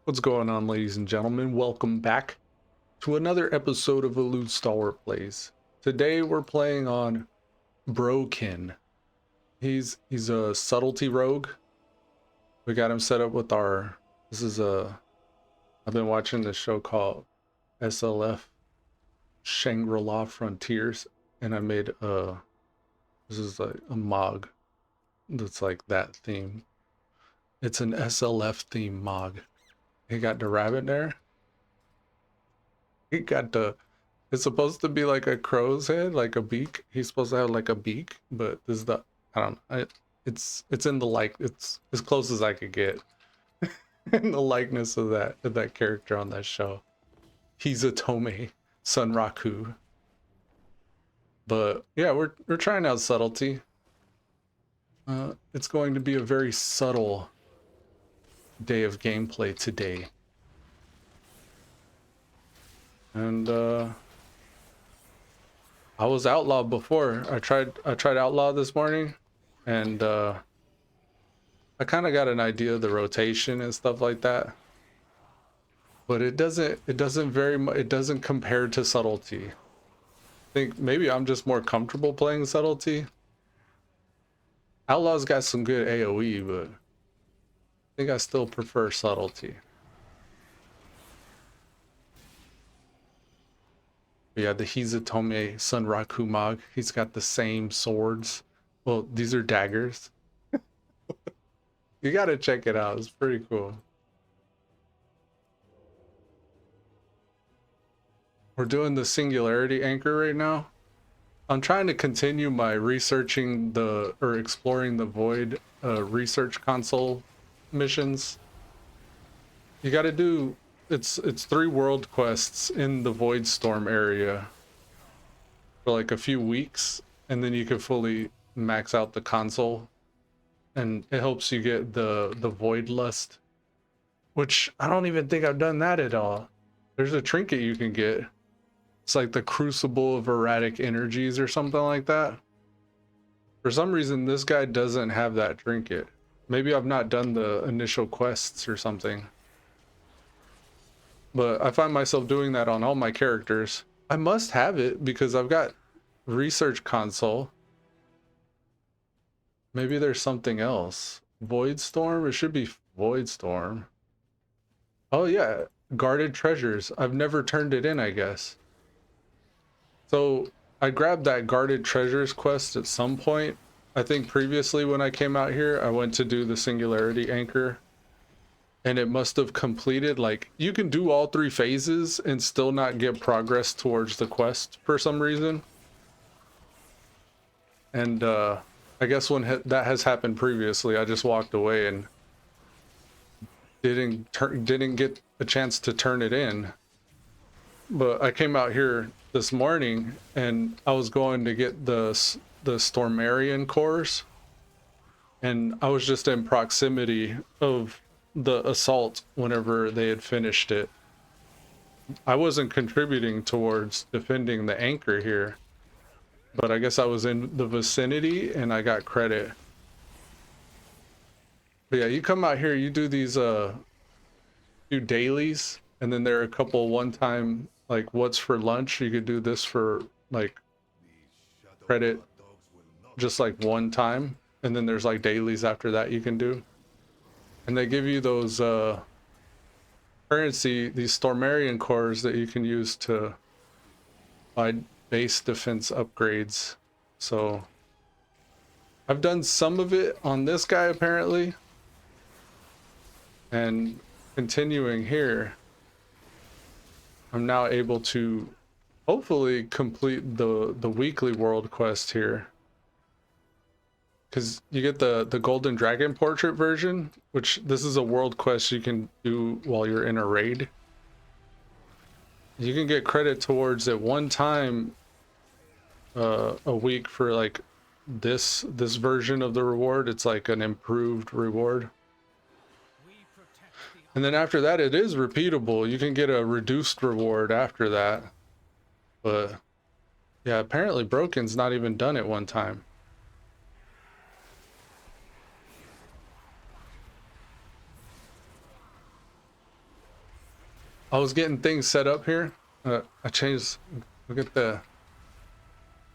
What's going on, ladies and gentlemen? Welcome back to another episode of Elude Stalwart Plays. Today we're playing on Brokin. He's a subtlety rogue. We got him set up with our. This is a. I've been watching this show called SLF Shangri-La Frontiers, and I made a. This is like a MOG that's like that theme. It's an SLF theme MOG. He got the rabbit there. He got the. It's supposed to be like a crow's head, like a beak. He's supposed to have like a beak, but this is the. I don't know. It's in the like. It's as close as I could get in the likeness of that character on that show. He's a Tome Sunraku. But yeah, we're trying out subtlety. It's going to be a very subtle day of gameplay today. And I was outlaw before. I tried outlaw this morning, and I kind of got an idea of the rotation and stuff like that. But it doesn't compare to subtlety. I think maybe I'm just more comfortable playing subtlety. Outlaw's got some good AoE, but I think I still prefer subtlety. Yeah, the Hizatome Sunraku Mag. He's got the same swords. Well, these are daggers. You gotta check it out. It's pretty cool. We're doing the singularity anchor right now. I'm trying to continue my researching or exploring the void research console missions. You gotta do it's 3 world quests in the Void Storm area for like a few weeks, and then you can fully max out the console, and it helps you get the Void Lust, which I don't even think I've done that at all. There's a trinket you can get. It's like the Crucible of Erratic Energies or something like that. For some reason, this guy doesn't have that trinket. Maybe I've not done the initial quests or something. But I find myself doing that on all my characters. I must have it because I've got Research Console. Maybe there's something else. Void Storm? It should be Void Storm. Oh yeah, Guarded Treasures. I've never turned it in, I guess. So I grabbed that Guarded Treasures quest at some point. I think previously when I came out here, I went to do the Singularity Anchor. And it must have completed, like, you can do all 3 phases and still not get progress towards the quest for some reason. And I guess when that has happened previously, I just walked away and didn't get a chance to turn it in. But I came out here this morning and I was going to get the Stormarian cores, and I was just in proximity of the assault whenever they had finished it. I wasn't contributing towards defending the anchor here, but I guess I was in the vicinity and I got credit. But yeah, you come out here, you do these do dailies, and then there are a couple one-time, like, what's for lunch. You could do this for like credit just like one time, and then there's like dailies after that you can do. And they give you those currency, these Stormarian cores that you can use to buy base defense upgrades. So I've done some of it on this guy apparently, and continuing here, I'm now able to hopefully complete the weekly world quest here. Because you get the Golden Dragon Portrait version, which this is a world quest you can do while you're in a raid. You can get credit towards it one time a week for like this version of the reward. It's like an improved reward. And then after that, it is repeatable. You can get a reduced reward after that. But yeah, apparently Brokin's not even done it one time. I was getting things set up here. I changed. Look at the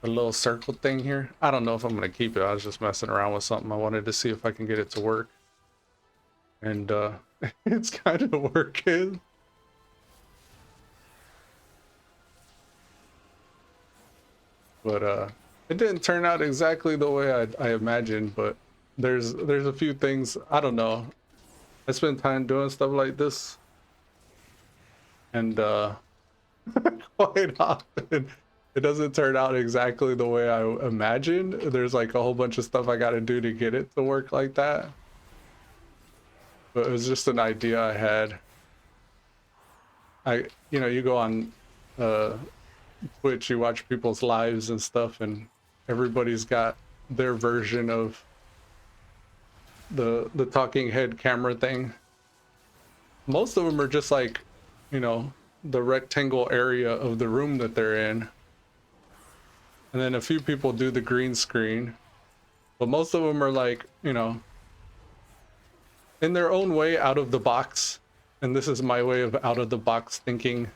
little circle thing here. I don't know if I'm gonna keep it. I was just messing around with something. I wanted to see if I can get it to work, and it's kind of working. But it didn't turn out exactly the way I imagined. But there's a few things, I don't know. I spend time doing stuff like this, and quite often it doesn't turn out exactly the way I imagined. There's like a whole bunch of stuff I got to do to get it to work like that. But it was just an idea I had. You go on Twitch, you watch people's lives and stuff, and everybody's got their version of the talking head camera thing. Most of them are just like, the rectangle area of the room that they're in. And then a few people do the green screen. But most of them are like, in their own way out of the box. And this is my way of out of the box thinking.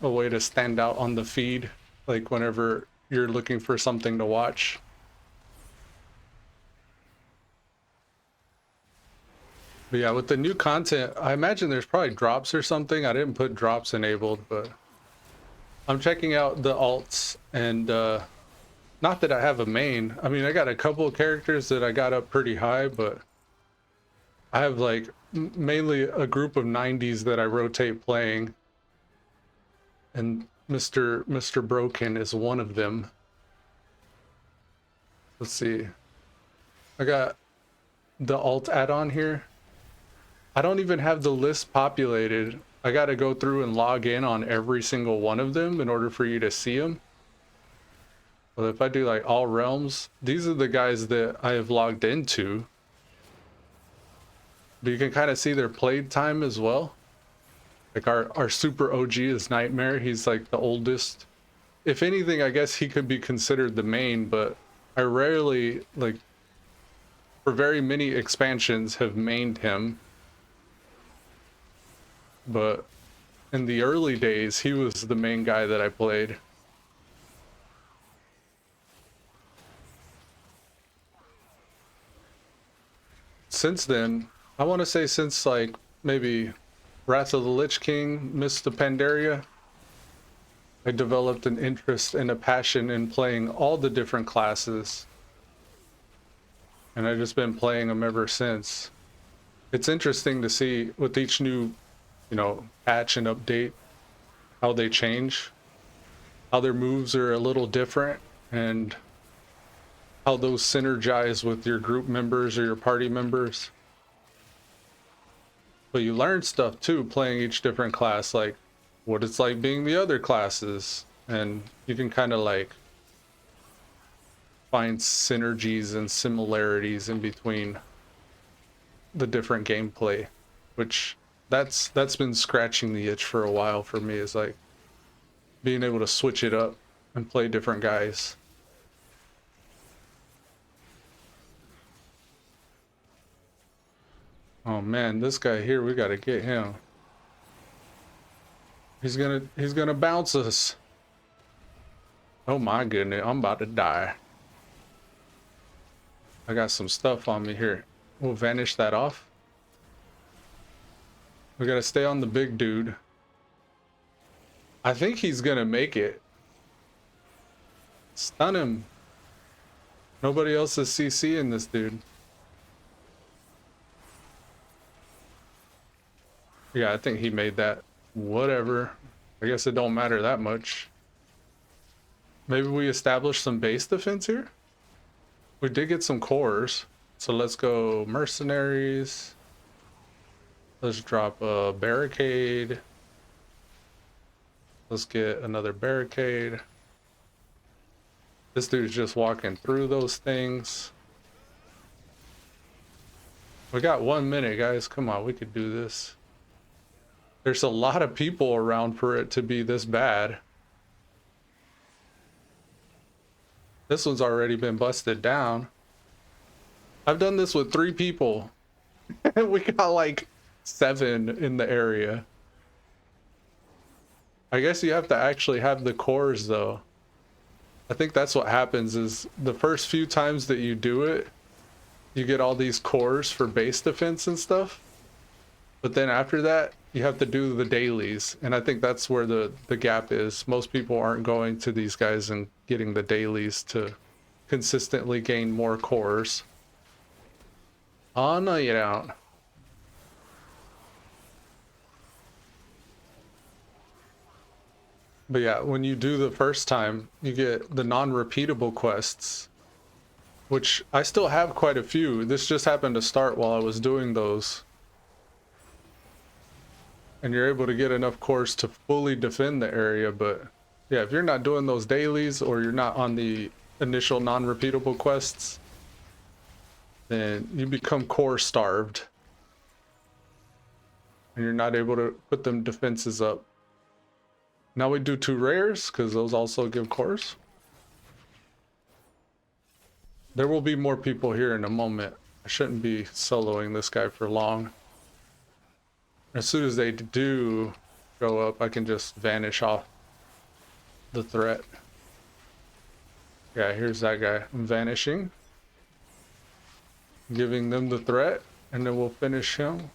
A way to stand out on the feed, like whenever you're looking for something to watch. But yeah, with the new content, I imagine there's probably drops or something. I didn't put drops enabled, but I'm checking out the alts, and not that I have a main. I mean, I got a couple of characters that I got up pretty high, but I have like mainly a group of 90s that I rotate playing, and Mr. Brokin is one of them. Let's see. I got the alt add-on here. I don't even have the list populated. I got to go through and log in on every single one of them in order for you to see them. But if I do like all realms, these are the guys that I have logged into. But you can kind of see their played time as well. Like our super OG is Nightmare. He's like the oldest. If anything, I guess he could be considered the main, but I rarely, like, for very many expansions, have mained him. But in the early days, he was the main guy that I played. Since then, I want to say since like maybe Wrath of the Lich King, Mist of Pandaria, I developed an interest and a passion in playing all the different classes. And I've just been playing them ever since. It's interesting to see with each new, patch and update, how they change, how their moves are a little different, and how those synergize with your group members or your party members. But you learn stuff too playing each different class, like what it's like being the other classes, and you can kind of like find synergies and similarities in between the different gameplay, which that's been scratching the itch for a while for me, is like being able to switch it up and play different guys. Oh man, this guy here, we gotta get him. He's gonna bounce us. Oh my goodness, I'm about to die. I got some stuff on me here. We'll vanish that off. We gotta stay on the big dude. I think he's gonna make it. Stun him. Nobody else is CCing this dude. Yeah, I think he made that. Whatever. I guess it don't matter that much. Maybe we establish some base defense here? We did get some cores. So let's go mercenaries. Let's drop a barricade. Let's get another barricade. This dude's just walking through those things. We got 1 minute, guys. Come on, we could do this. There's a lot of people around for it to be this bad. This one's already been busted down. I've done this with 3 people. We got like 7 in the area. I guess you have to actually have the cores though. I think that's what happens is the first few times that you do it, you get all these cores for base defense and stuff. But then after that, you have to do the dailies. And I think that's where the gap is. Most people aren't going to these guys and getting the dailies to consistently gain more cores. Oh, no, you don't. But yeah, when you do the first time, you get the non-repeatable quests, which I still have quite a few. This just happened to start while I was doing those. And you're able to get enough cores to fully defend the area, but yeah, if you're not doing those dailies or you're not on the initial non-repeatable quests, then you become core starved. And you're not able to put them defenses up. Now we do 2 rares, because those also give cores. There will be more people here in a moment. I shouldn't be soloing this guy for long. As soon as they do go up, I can just vanish off the threat. Yeah, here's that guy. I'm vanishing. Giving them the threat, and then we'll finish him.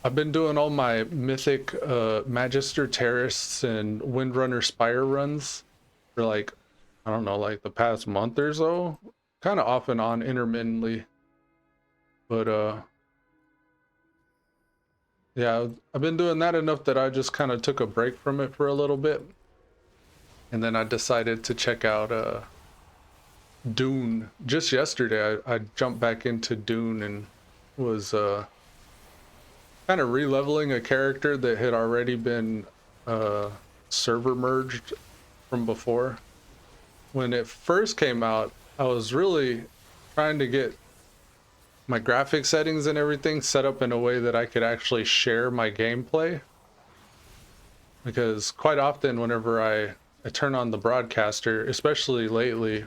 I've been doing all my mythic Magister Terrorists and Windrunner Spire runs for like, I don't know, like the past month or so. Kind of off and on intermittently. But yeah, I've been doing that enough that I just kind of took a break from it for a little bit. And then I decided to check out Dune. Just yesterday I jumped back into Dune and was kind of re-leveling a character that had already been server merged from before. When it first came out, I was really trying to get my graphic settings and everything set up in a way that I could actually share my gameplay. Because quite often whenever I turn on the broadcaster, especially lately,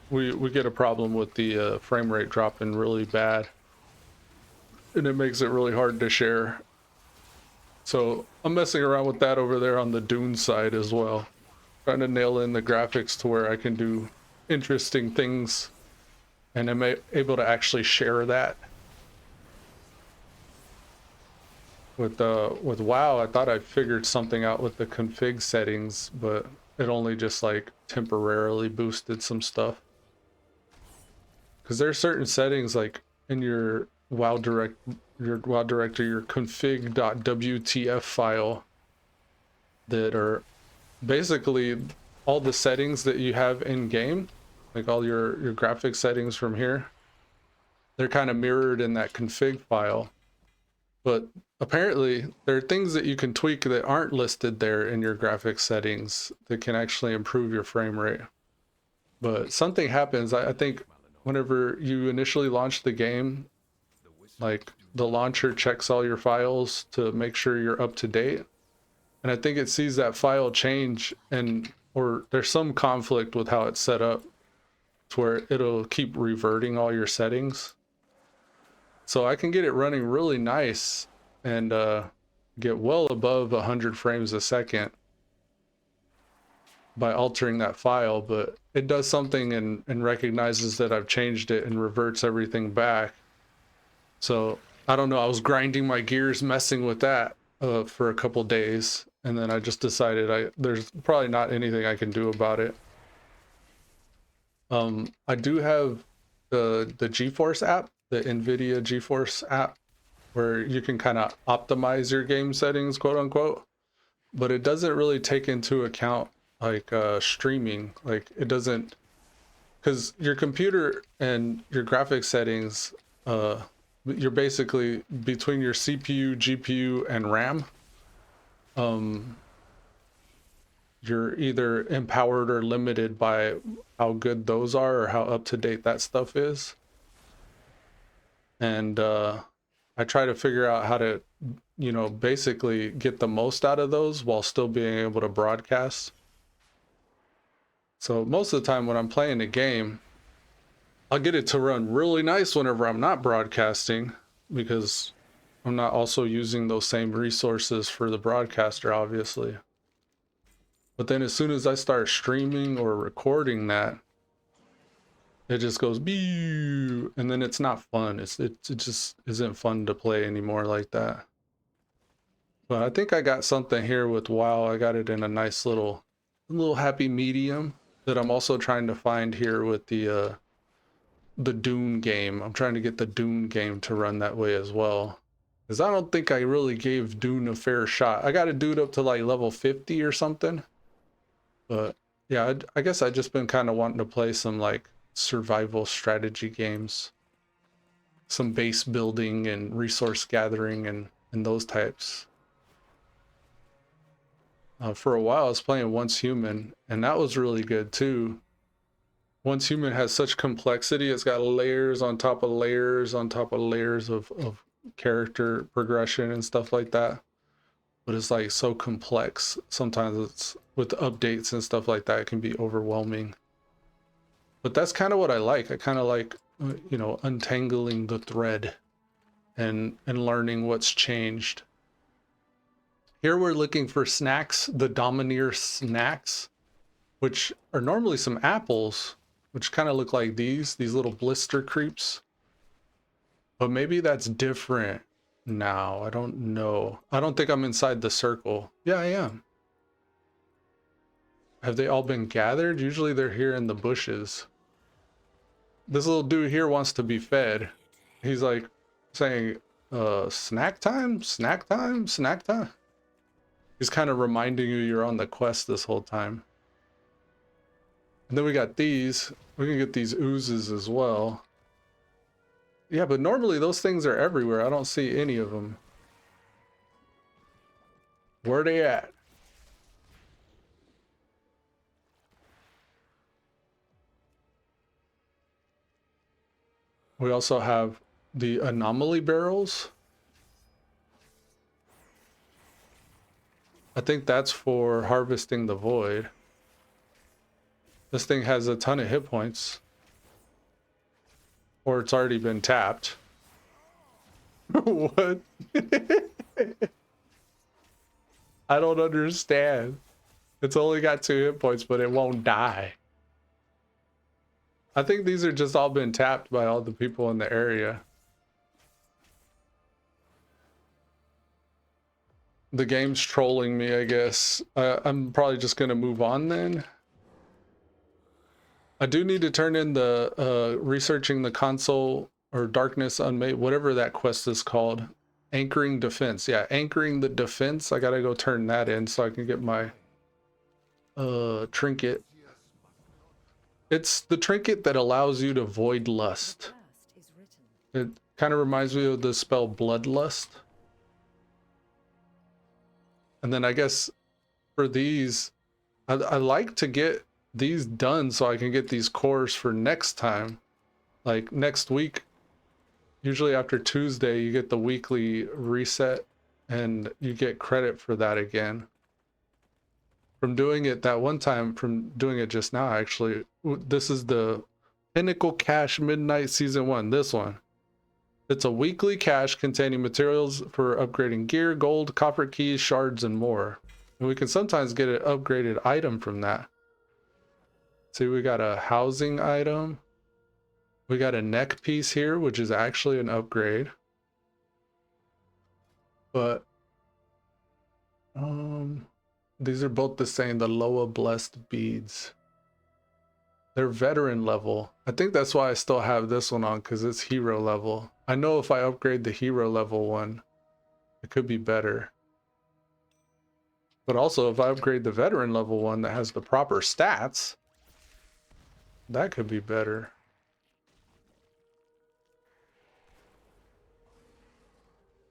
we get a problem with the frame rate dropping really bad. And it makes it really hard to share. So I'm messing around with that over there on the Dune side as well. Trying to nail in the graphics to where I can do interesting things and I'm able to actually share that. With WoW, I thought I figured something out with the config settings, but it only just like temporarily boosted some stuff. Because there are certain settings like in your WoW director, your config.wtf file that are basically all the settings that you have in game, like all your graphic settings from here. They're kind of mirrored in that config file. But apparently there are things that you can tweak that aren't listed there in your graphics settings that can actually improve your frame rate. But something happens, I think whenever you initially launch the game, like the launcher checks all your files to make sure you're up to date. And I think it sees that file change or there's some conflict with how it's set up to where it'll keep reverting all your settings. So I can get it running really nice and get well above 100 frames a second by altering that file, but it does something and recognizes that I've changed it and reverts everything back. So I don't know, I was grinding my gears messing with that for a couple days, and then I just decided there's probably not anything I can do about it. I do have the GeForce app, the NVIDIA GeForce app, where you can kind of optimize your game settings, quote unquote, but it doesn't really take into account like streaming. Like it doesn't, because your computer and your graphics settings, you're basically between your CPU, GPU, and RAM. You're either empowered or limited by how good those are or how up to date that stuff is. And I try to figure out how to, basically get the most out of those while still being able to broadcast. So most of the time when I'm playing a game, I'll get it to run really nice whenever I'm not broadcasting, because I'm not also using those same resources for the broadcaster, obviously. But then as soon as I start streaming or recording that, it just goes beep, and then it's not fun. It just isn't fun to play anymore like that. But I think I got something here with WoW. I got it in a nice little happy medium that I'm also trying to find here with the Dune game. I'm trying to get the Dune game to run that way as well, because I don't think I really gave Dune a fair shot. I got a dude up to like level 50 or something, but yeah, I guess I just been kind of wanting to play some like survival strategy games, some base building and resource gathering and those types. For a while I was playing Once Human, and that was really good too. Once Human has such complexity. It's got layers on top of layers on top of layers of character progression and stuff like that. But it's like so complex. Sometimes it's with updates and stuff like that, it can be overwhelming. But that's kind of what I like. I kind of like, you know, untangling the thread and learning what's changed. Here we're looking for snacks, the Domineer snacks, which are normally some apples, which kind of look like these little blister creeps. But maybe that's different now. I don't know. I don't think I'm inside the circle. Yeah, I am. Have they all been gathered? Usually they're here in the bushes. This little dude here wants to be fed. He's like saying, snack time, snack time, snack time. He's kind of reminding you you're on the quest this whole time. And then we got these. We can get these oozes as well. Yeah, but normally those things are everywhere. I don't see any of them. Where are they at? We also have the anomaly barrels. I think that's for harvesting the void. This thing has a ton of hit points. Or it's already been tapped. What? I don't understand. It's only got 2 hit points, but it won't die. I think these are just all been tapped by all the people in the area. The game's trolling me, I guess. I'm probably just gonna move on then. I do need to turn in the researching the console or darkness unmade, whatever that quest is called. Anchoring defense. Yeah, anchoring the defense. I gotta go turn that in so I can get my trinket. It's the trinket that allows you to void lust. It kind of reminds me of the spell bloodlust. And then I guess for these, I like to get these done so I can get these cores for next time. Like next week, usually after Tuesday, you get the weekly reset and you get credit for that again. From doing it that one time, from doing it just now, actually, this is the Pinnacle Cache Midnight Season 1, this one. It's a weekly cache containing materials for upgrading gear, gold, copper keys, shards, and more. And we can sometimes get an upgraded item from that. See, we got a housing item. We got a neck piece here, which is actually an upgrade. But, these are both the same, the Loa Blessed Beads. They're veteran level. I think that's why I still have this one on, because it's hero level. I know if I upgrade the hero level one, it could be better. But also, if I upgrade the veteran level one that has the proper stats, that could be better.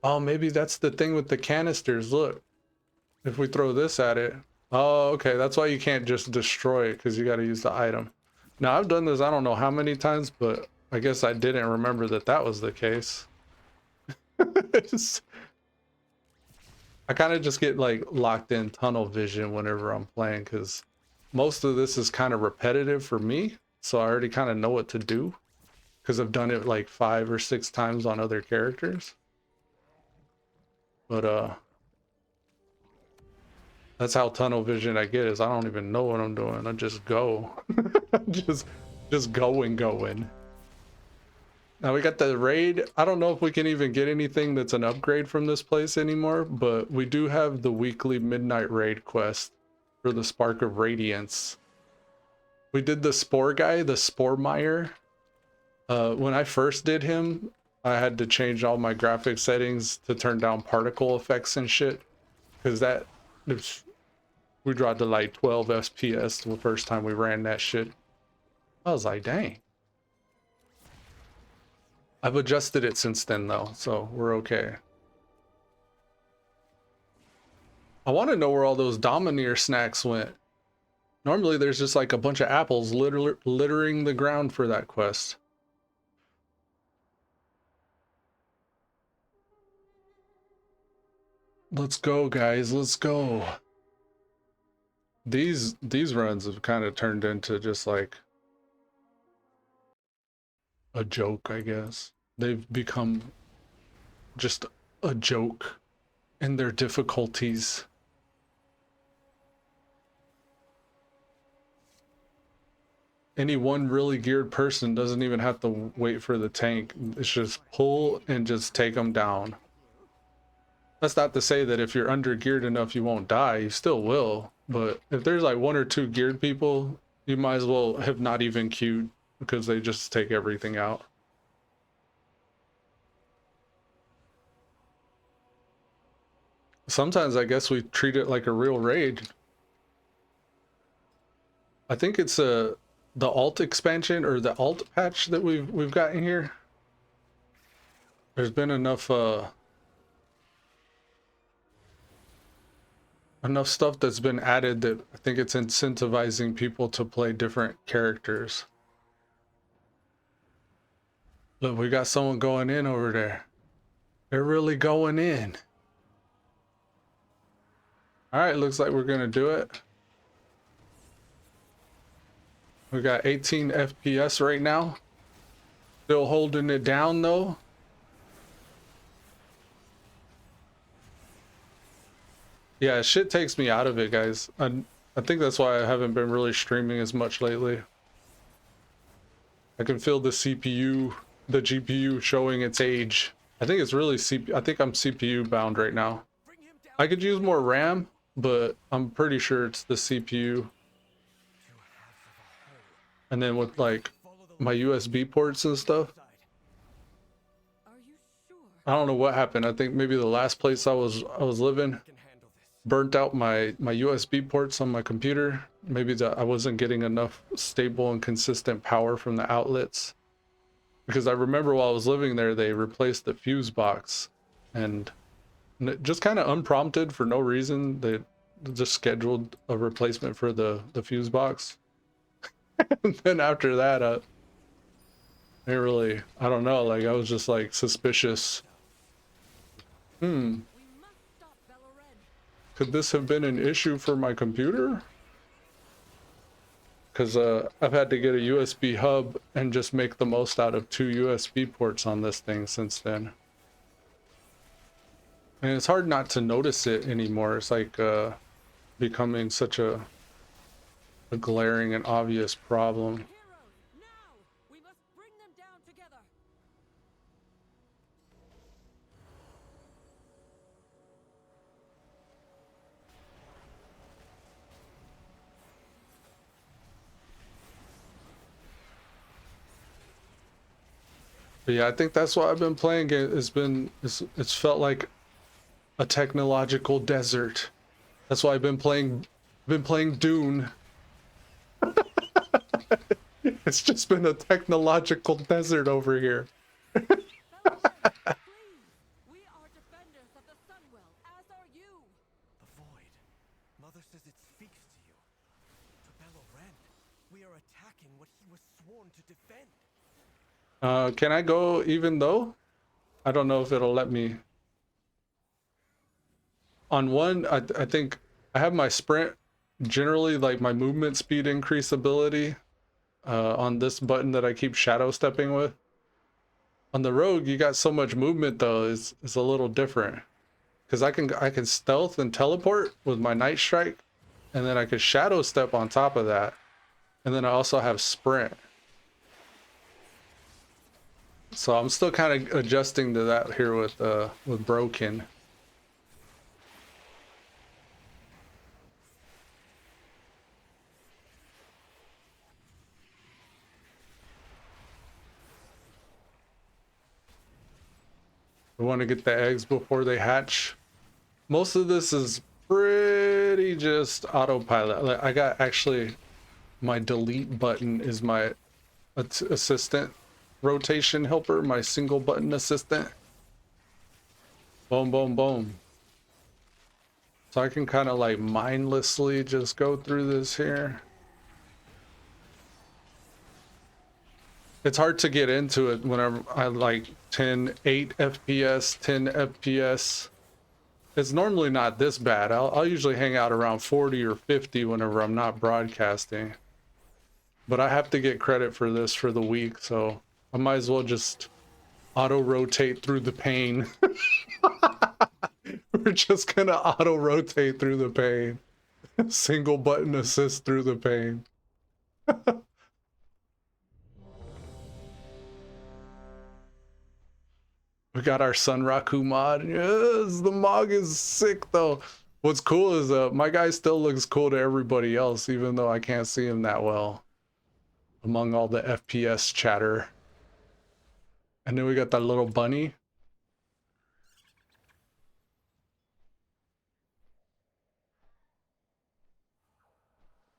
Oh, maybe that's the thing with the canisters. Look, if we throw this at it. Oh, okay. That's why you can't just destroy it, because you got to use the item. Now, I've done this I don't know how many times, but I guess I didn't remember that that was the case. I kind of just get like locked in tunnel vision whenever I'm playing, because most of this is kind of repetitive for me, so I already kind of know what to do because I've done it like 5 or 6 times on other characters. But that's how tunnel vision I get, is I don't even know what I'm doing. I just go. just going. Now we got the raid. I don't know if we can even get anything that's an upgrade from this place anymore, but we do have the weekly midnight raid quest for the Spark of Radiance. We did the Spore guy, the Spore Meyer. When I first did him, I had to change all my graphic settings to turn down particle effects and shit, because we dropped to like 12 FPS the first time we ran that shit. I was like, dang. I've adjusted it since then though, so we're okay. I want to know where all those Domineer snacks went. Normally there's just like a bunch of apples littering the ground for that quest. Let's go, guys, let's go. These runs have kind of turned into just like a joke, I guess. They've become just a joke in their difficulties. Any one really geared person doesn't even have to wait for the tank. It's just pull and just take them down. That's not to say that if you're under geared enough you won't die. You still will. But if there's like 1 or 2 geared people, you might as well have not even queued, because they just take everything out. Sometimes I guess we treat it like a real raid. I think it's the alt expansion or the alt patch that we've gotten here. There's been enough stuff that's been added that I think it's incentivizing people to play different characters. Look, we got someone going in over there. They're really going in. All right, looks like we're gonna do it. We got 18 FPS right now. Still holding it down though. Yeah, shit takes me out of it, guys. I think that's why I haven't been really streaming as much lately. I can feel the CPU, the GPU showing its age. I think it's really I think I'm CPU bound right now. I could use more RAM, but I'm pretty sure it's the CPU. And then with like my USB ports and stuff, I don't know what happened. I think maybe the last place I was living burnt out my USB ports on my computer. Maybe that I wasn't getting enough stable and consistent power from the outlets, because I remember while I was living there they replaced the fuse box, and just kind of unprompted for no reason they just scheduled a replacement for the fuse box. And then after that I don't know, like I was just like suspicious. Could this have been an issue for my computer? Because I've had to get a USB hub and just make the most out of 2 USB ports on this thing since then. And it's hard not to notice it anymore. It's like becoming such a glaring and obvious problem. But yeah, I think that's why I've been playing it. It's felt like a technological desert. That's why I've been playing Dune. It's just been a technological desert over here. We are defenders of the Sunwell, as are you. The Void. Mother says it speaks to you. To Bello Ren, we are attacking what he was sworn to defend. Can I go even though? I don't know if it'll let me. On one, I think I have my sprint generally like my movement speed increase ability on this button that I keep shadow stepping with. On the rogue, you got so much movement though, it's a little different. Because I can stealth and teleport with my night strike, and then I could shadow step on top of that. And then I also have sprint. So I'm still kind of adjusting to that here with Brokin. We want to get the eggs before they hatch. Most of this is pretty just autopilot. Like I got actually my delete button is my assistant rotation helper, my single button assistant. Boom, boom, boom. So I can kind of like mindlessly just go through this here. It's hard to get into it whenever I like 8 FPS, 10 FPS. It's normally not this bad. I'll usually hang out around 40 or 50 whenever I'm not broadcasting. But I have to get credit for this for the week, so I might as well just auto-rotate through the pane. We're just gonna auto-rotate through the pane. Single button assist through the pane. We got our Sunraku mod. Yes, the Mog is sick though. What's cool is my guy still looks cool to everybody else, even though I can't see him that well among all the FPS chatter. And then we got that little bunny.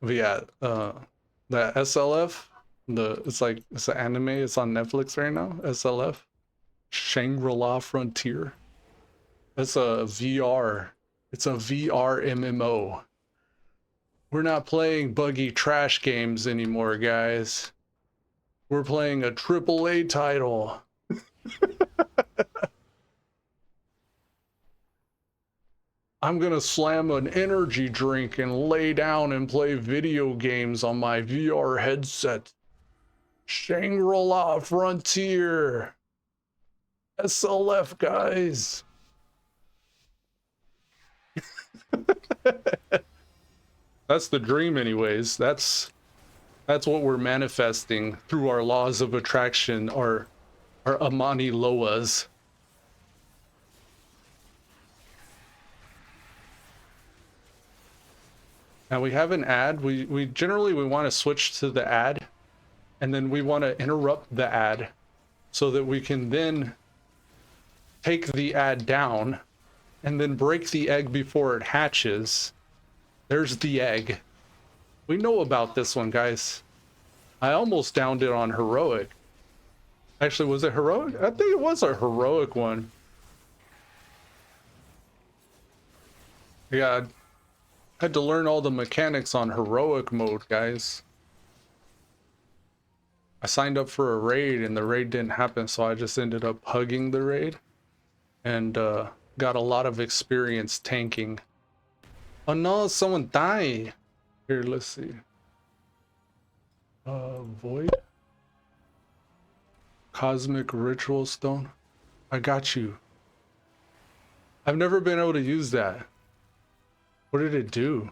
But yeah, the SLF, it's an anime. It's on Netflix right now. SLF, Shangri-La Frontier. That's a VR. It's a VR MMO. We're not playing buggy trash games anymore, guys. We're playing a AAA title. I'm gonna slam an energy drink and lay down and play video games on my VR headset. Shangri-La Frontier. SLF, guys. That's the dream anyways. That's what we're manifesting through our laws of attraction, our Amani Loas. Now we have an ad. We generally want to switch to the ad, and then we want to interrupt the ad so that we can then take the ad down and then break the egg before it hatches. There's the egg. We know about this one, guys. I almost downed it on heroic. Actually, was it heroic? I think it was a heroic one. Yeah, I had to learn all the mechanics on heroic mode, guys. I signed up for a raid and the raid didn't happen, so I just ended up hugging the raid and got a lot of experience tanking. Oh no, someone died. Here, let's see. Void? Cosmic Ritual Stone? I got you. I've never been able to use that. What did it do?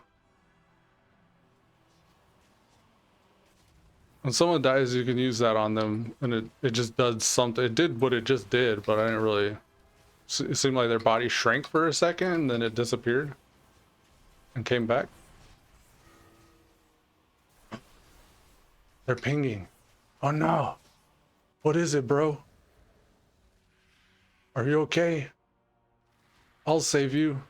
When someone dies, you can use that on them, and it just does something. It did what it just did, but I didn't really... It seemed like their body shrank for a second, and then it disappeared. And came back. They're pinging. Oh no. What is it, bro? Are you okay? I'll save you.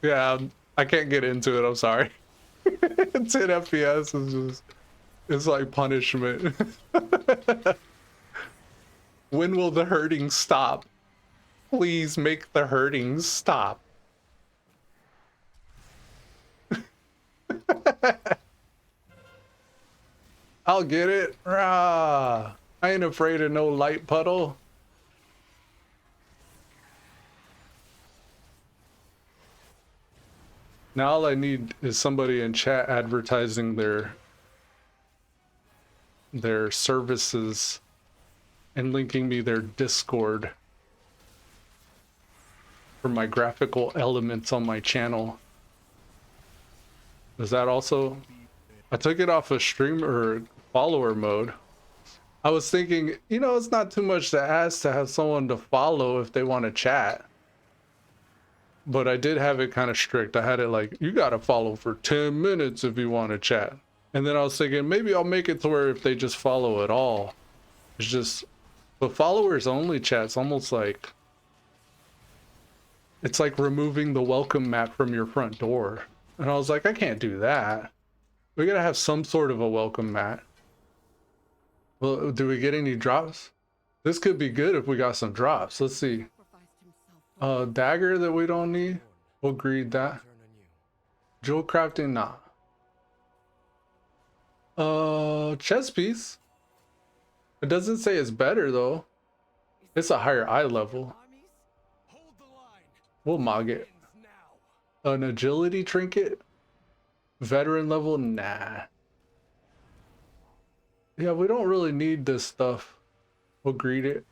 Yeah, I can't get into it, I'm sorry. 10 FPS is just, it's like punishment. When will the hurting stop? Please make the hurting stop. I'll get it. Rah. I ain't afraid of no light puddle. Now all I need is somebody in chat advertising their services and linking me their Discord for my graphical elements on my channel. Is that also? I took it off of stream or follower mode. I was thinking, you know, it's not too much to ask to have someone to follow if they want to chat. But I did have it kind of strict. I had it like, you got to follow for 10 minutes if you want to chat. And then I was thinking, maybe I'll make it to where if they just follow at all, it's just, but followers only chat's almost like, it's like removing the welcome mat from your front door. And I was like, I can't do that. We gotta have some sort of a welcome mat. Well, do we get any drops? This could be good if we got some drops. Let's see. Dagger that we don't need. We'll greed that. Jewel crafting, nah. Chest piece. It doesn't say it's better though. It's a higher eye level. We'll mog it. An agility trinket. Veteran level, nah. Yeah, we don't really need this stuff. We'll greet it.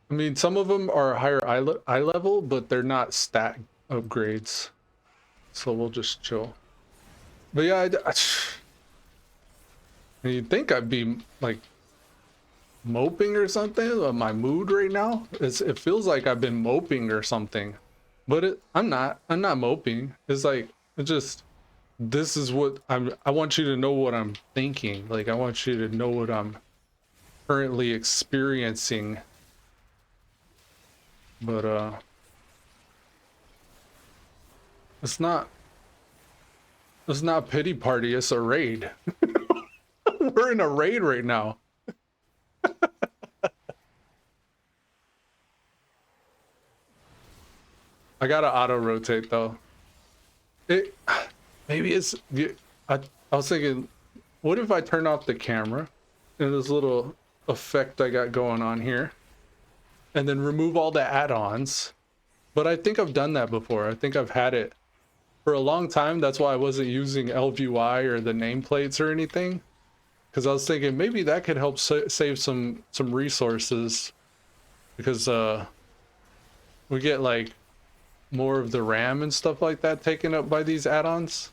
I mean, some of them are higher eye level, but they're not stat upgrades. So we'll just chill. But yeah, you'd think I'd be like moping or something on my mood right now. It feels like I've been moping or something, but I'm not moping. It's like, this is what I want you to know what I'm thinking. Like, I want you to know what I'm currently experiencing. But it's not pity party, it's a raid. We're in a raid right now. I gotta auto rotate though. Maybe it's, I was thinking, what if I turn off the camera and this little effect I got going on here and then remove all the add-ons? But I think I've done that before. I think I've had it for a long time. That's why I wasn't using LVY or the nameplates or anything, because I was thinking maybe that could help save some resources, because we get like more of the RAM and stuff like that taken up by these add-ons.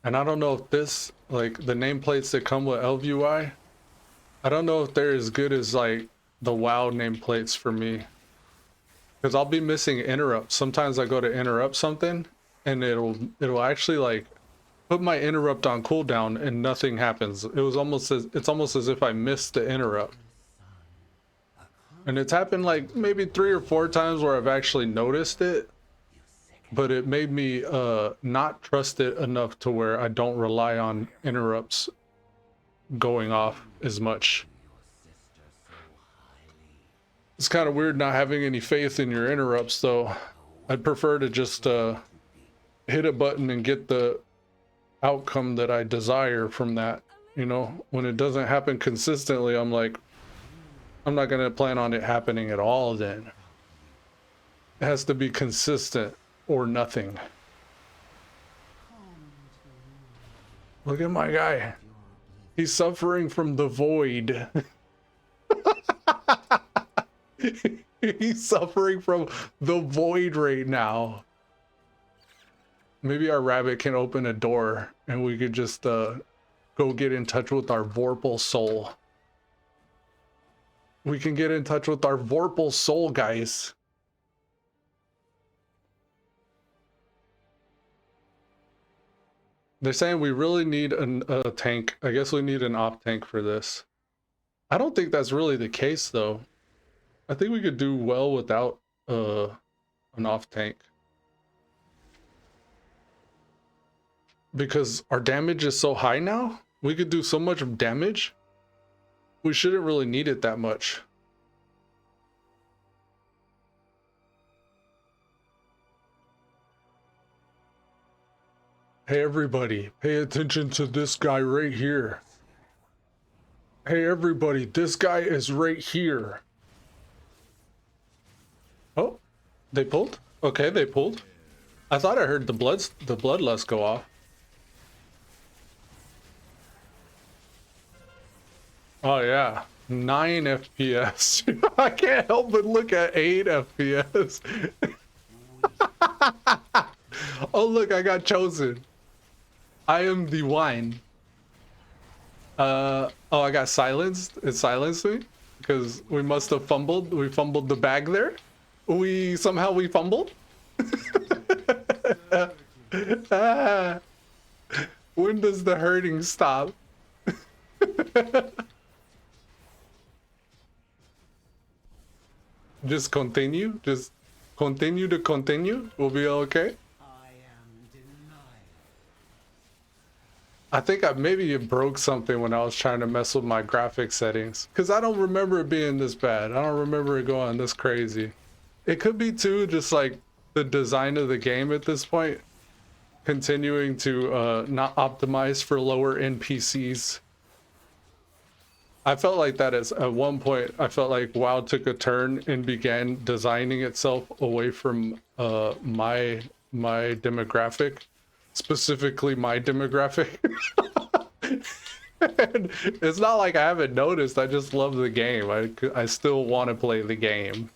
And I don't know if this, like the nameplates that come with LVY, I don't know if they're as good as like the WoW nameplates for me, because I'll be missing interrupts. Sometimes I go to interrupt something and it'll actually like put my interrupt on cooldown and nothing happens. It's almost as if I missed the interrupt. And it's happened like maybe 3 or 4 times where I've actually noticed it, but it made me not trust it enough to where I don't rely on interrupts going off as much. It's kind of weird not having any faith in your interrupts though. I'd prefer to just hit a button and get the outcome that I desire from that. You know, when it doesn't happen consistently, I'm like, I'm not gonna plan on it happening at all then. It has to be consistent or nothing. Look at my guy. He's suffering from the void. He's suffering from the void right now. Maybe our rabbit can open a door and we could just go get in touch with our Vorpal soul. We can get in touch with our Vorpal soul, guys. They're saying we really need a tank. I guess we need an off tank for this. I don't think that's really the case though. I think we could do well without an off tank, because our damage is so high now. We could do so much damage. We shouldn't really need it that much. Hey everybody, pay attention to this guy right here. Hey everybody, this guy is right here. Oh, they pulled? Okay, they pulled. I thought I heard the bloodlust go off. Oh yeah, 9 FPS. I can't help but look at 8 FPS. Oh look, I got chosen. I am the wine. Oh, I got silenced. It silenced me because we must have fumbled. We fumbled the bag there. We fumbled. Ah, when does the hurting stop? Just continue. Just continue to continue. We'll be okay. I am denied. I think maybe it broke something when I was trying to mess with my graphic settings. Because I don't remember it being this bad. I don't remember it going this crazy. It could be too just like the design of the game at this point. Continuing to not optimize for lower NPCs. I felt like that at one point. I felt like WoW took a turn and began designing itself away from my demographic, specifically my demographic. And it's not like I haven't noticed. I just love the game. I still want to play the game.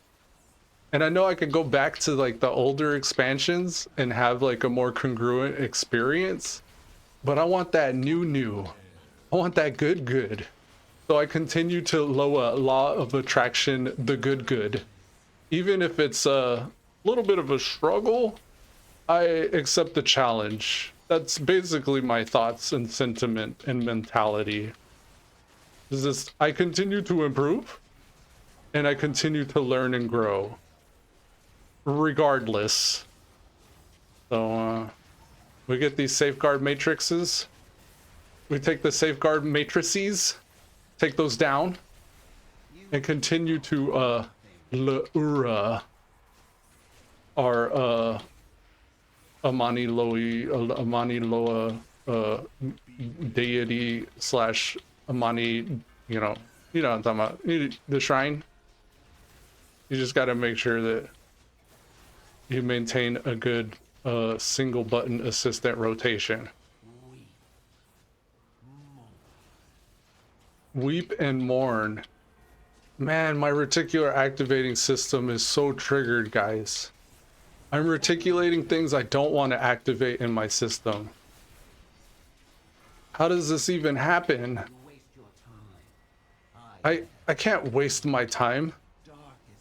And I know I could go back to like the older expansions and have like a more congruent experience, but I want that new. I want that good. So I continue to law of attraction, the good. Even if it's a little bit of a struggle, I accept the challenge. That's basically my thoughts and sentiment and mentality. Is this, I continue to improve and I continue to learn and grow regardless. So we get these safeguard matrices. We take the safeguard matrices, take those down, and continue to Laura our Amani Loa deity slash Amani, you know what I'm talking about. The shrine. You just got to make sure that you maintain a good single button assistant rotation. Weep and mourn. Man, my reticular activating system is so triggered, guys. I'm reticulating things I don't want to activate in my system. How does this even happen? I can't waste my time.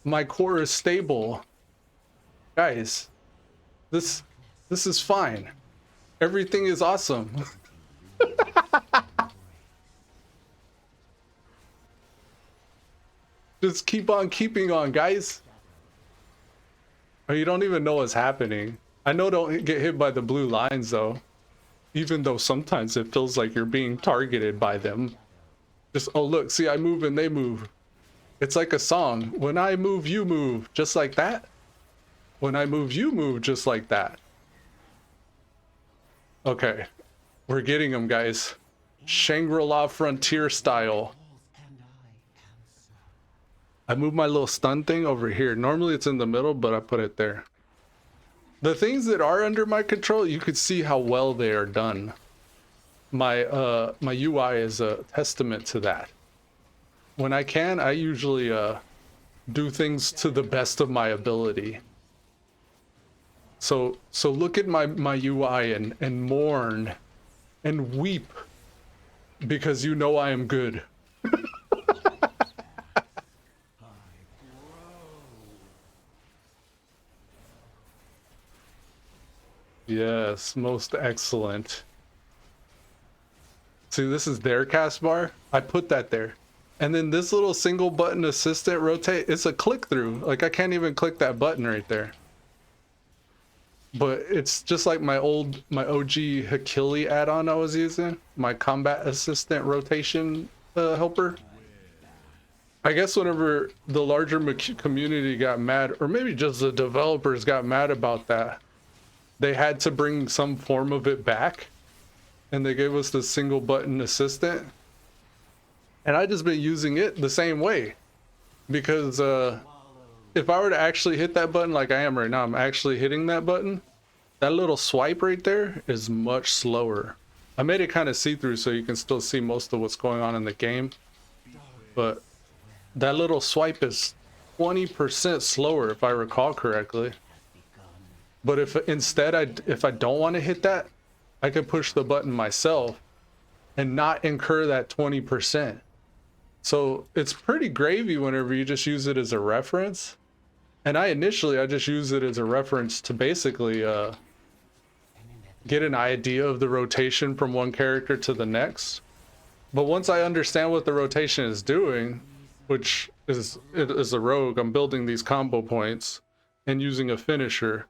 My core is stable. Guys, this is fine. Everything is awesome. Just keep on keeping on, guys. Oh, you don't even know what's happening. I know don't get hit by the blue lines though. Even though sometimes it feels like you're being targeted by them. Just, oh look, see, I move and they move. It's like a song. When I move, you move. Just like that. When I move, you move just like that. Okay. We're getting them, guys. Shangri-La Frontier style. I moved my little stun thing over here. Normally it's in the middle, but I put it there. The things that are under my control, you could see how well they are done. My UI is a testament to that. When I can, I usually do things to the best of my ability. So look at my UI and mourn and weep because you know I am good. Yes, most excellent. See, this is their cast bar. I put that there. And then this little single button assistant rotate, it's a click through. Like I can't even click that button right there. But it's just like my OG Hakili add-on I was using. My combat assistant rotation helper. I guess whenever the larger community got mad, or maybe just the developers got mad about that, they had to bring some form of it back, and they gave us the single button assistant. And I just been using it the same way because if I were to actually hit that button like I am right now, I'm actually hitting that button. That little swipe right there is much slower. I made it kind of see-through so you can still see most of what's going on in the game, but that little swipe is 20% slower if I recall correctly. But if instead if I don't want to hit that, I could push the button myself and not incur that 20%. So it's pretty gravy whenever you just use it as a reference. And I just use it as a reference to basically get an idea of the rotation from one character to the next. But once I understand what the rotation is doing, which is a rogue, I'm building these combo points and using a finisher,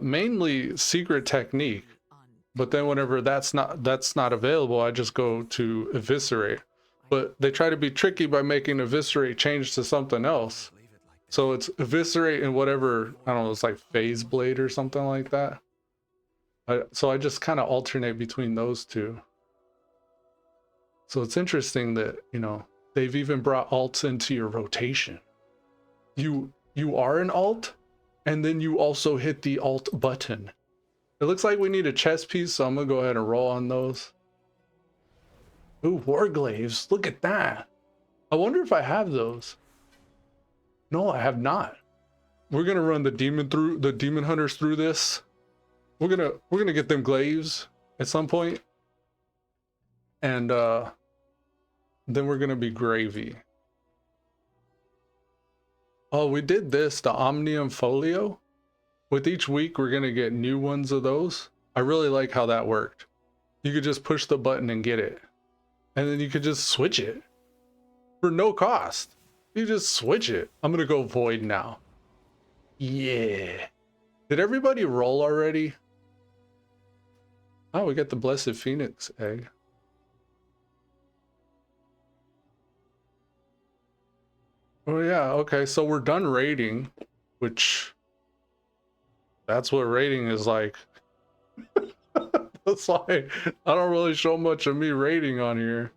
mainly secret technique. But then whenever that's not available, I just go to eviscerate. But they try to be tricky by making eviscerate change to something else. So it's eviscerate and whatever, I don't know, it's like phase blade or something like that. So I just kind of alternate between those two. So it's interesting that, you know, they've even brought alts into your rotation. You are an alt, and then you also hit the alt button. It looks like we need a chess piece, so I'm gonna go ahead and roll on those. Ooh, Warglaves, look at that. I wonder if I have those. No, I have not. We're gonna run the demon hunters through this. We're gonna get them glaives at some point. And then we're gonna be gravy. Oh, we did this, the Omnium Folio. With each week, we're gonna get new ones of those. I really like how that worked. You could just push the button and get it. And then you could just switch it for no cost. You just switch it. I'm gonna go void now. Yeah. Did everybody roll already? Oh, we got the Blessed Phoenix egg. Oh yeah, okay, so we're done raiding, which that's what raiding is like. That's why I don't really show much of me raiding on here.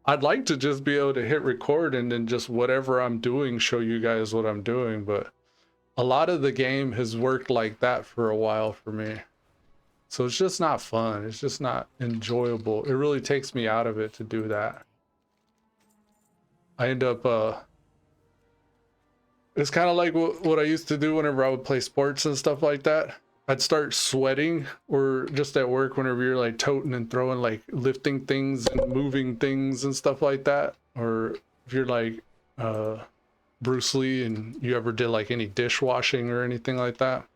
I'd like to just be able to hit record and then just whatever I'm doing show you guys what I'm doing, but a lot of the game has worked like that for a while for me. So it's just not fun. It's just not enjoyable. It really takes me out of it to do that. I end up it's kind of like what I used to do whenever I would play sports and stuff like that. I'd start sweating, or just at work whenever you're like toting and throwing, like lifting things and moving things and stuff like that. Or if you're like Bruce Lee and you ever did like any dishwashing or anything like that,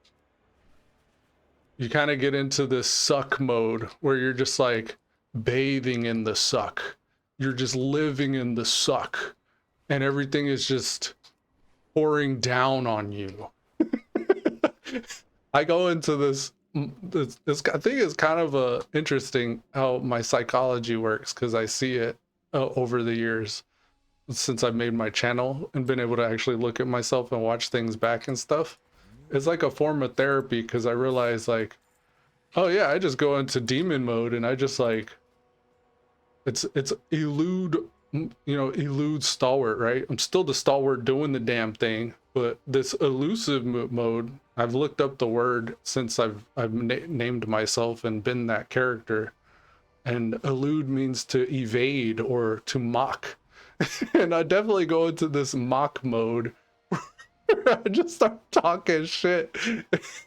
you kind of get into this suck mode where you're just like bathing in the suck. You're just living in the suck and everything is just pouring down on you. I go into this I think it's kind of interesting how my psychology works, because I see it over the years since I've made my channel and been able to actually look at myself and watch things back and stuff. It's like a form of therapy, because I realize like, oh yeah, I just go into demon mode and I just like, it's elude, you know, elude stalwart, right? I'm still the stalwart doing the damn thing, but this elusive mode, I've looked up the word since I've named myself and been that character, and elude means to evade or to mock. And I definitely go into this mock mode where I just start talking shit.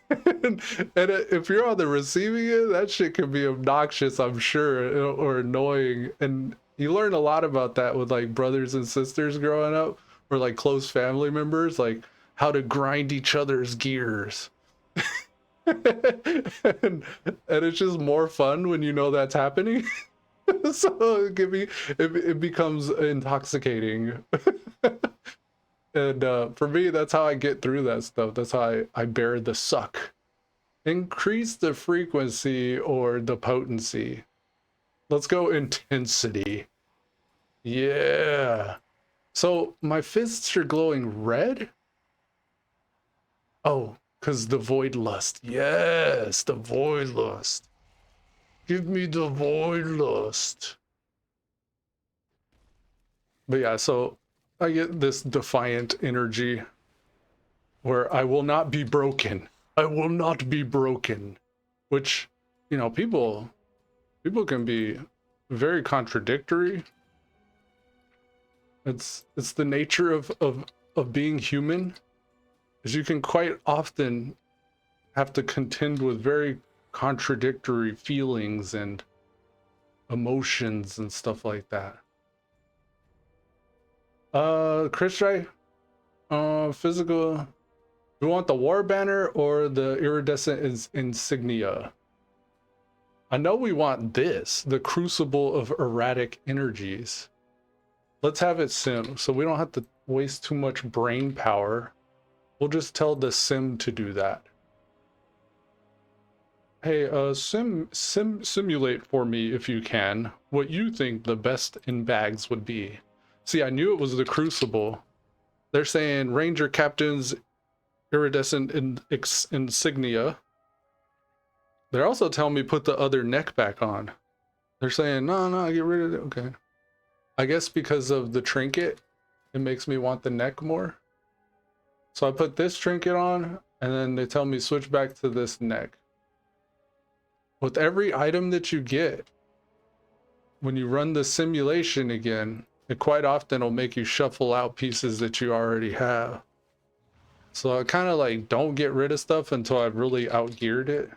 And if you're on the receiving end, that shit can be obnoxious, I'm sure, or annoying. And you learn a lot about that with like brothers and sisters growing up, or like close family members, like how to grind each other's gears. and it's just more fun when you know that's happening. So it becomes intoxicating. And for me, that's how I get through that stuff. That's how I bear the suck. Increase the frequency or the potency. Let's go intensity. Yeah. So my fists are glowing red? Oh, because the void lust. Yes, the void lust. Give me the void lust. But yeah, so I get this defiant energy where I will not be broken. I will not be broken. Which, you know, people can be very contradictory. It's the nature of being human, is you can quite often have to contend with very contradictory feelings and emotions and stuff like that. Chris, physical. Do you want the war banner or the iridescent insignia? I know we want this, the crucible of erratic energies. Let's have it sim, so we don't have to waste too much brain power. We'll just tell the sim to do that. Hey, simulate for me, if you can, what you think the best in bags would be. See, I knew it was the crucible. They're saying Ranger Captain's iridescent insignia. They're also telling me put the other neck back on. They're saying, no, get rid of it. Okay. I guess because of the trinket, it makes me want the neck more. So I put this trinket on, and then they tell me switch back to this neck. With every item that you get, when you run the simulation again, it quite often will make you shuffle out pieces that you already have. So I kind of like don't get rid of stuff until I've really outgeared it.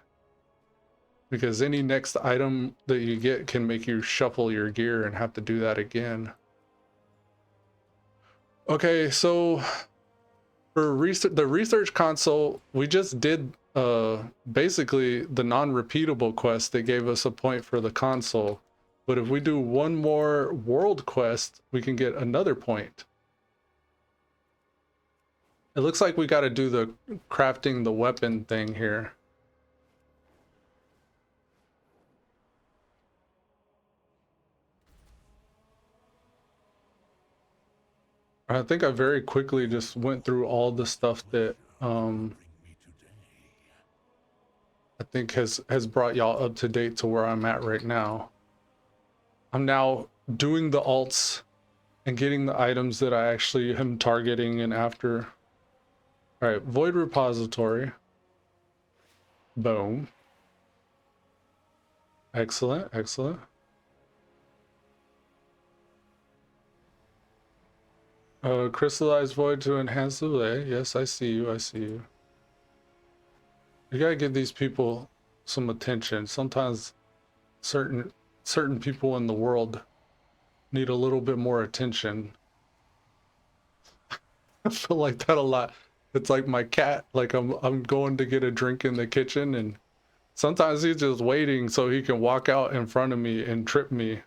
Because any next item that you get can make you shuffle your gear and have to do that again. Okay, so for the research console, we just did basically the non-repeatable quest that gave us a point for the console. But if we do one more world quest, we can get another point. It looks like we got to do the crafting the weapon thing here. I think I very quickly just went through all the stuff that I think has brought y'all up to date to where I'm at right now. I'm now doing the alts and getting the items that I actually am targeting and after. All right, void repository. Boom. Excellent, excellent. Crystallized void to enhance the lay. Yes, I see you, I see you. You gotta give these people some attention. Sometimes certain people in the world need a little bit more attention. I feel like that a lot. It's like my cat, like I'm going to get a drink in the kitchen and sometimes he's just waiting so he can walk out in front of me and trip me.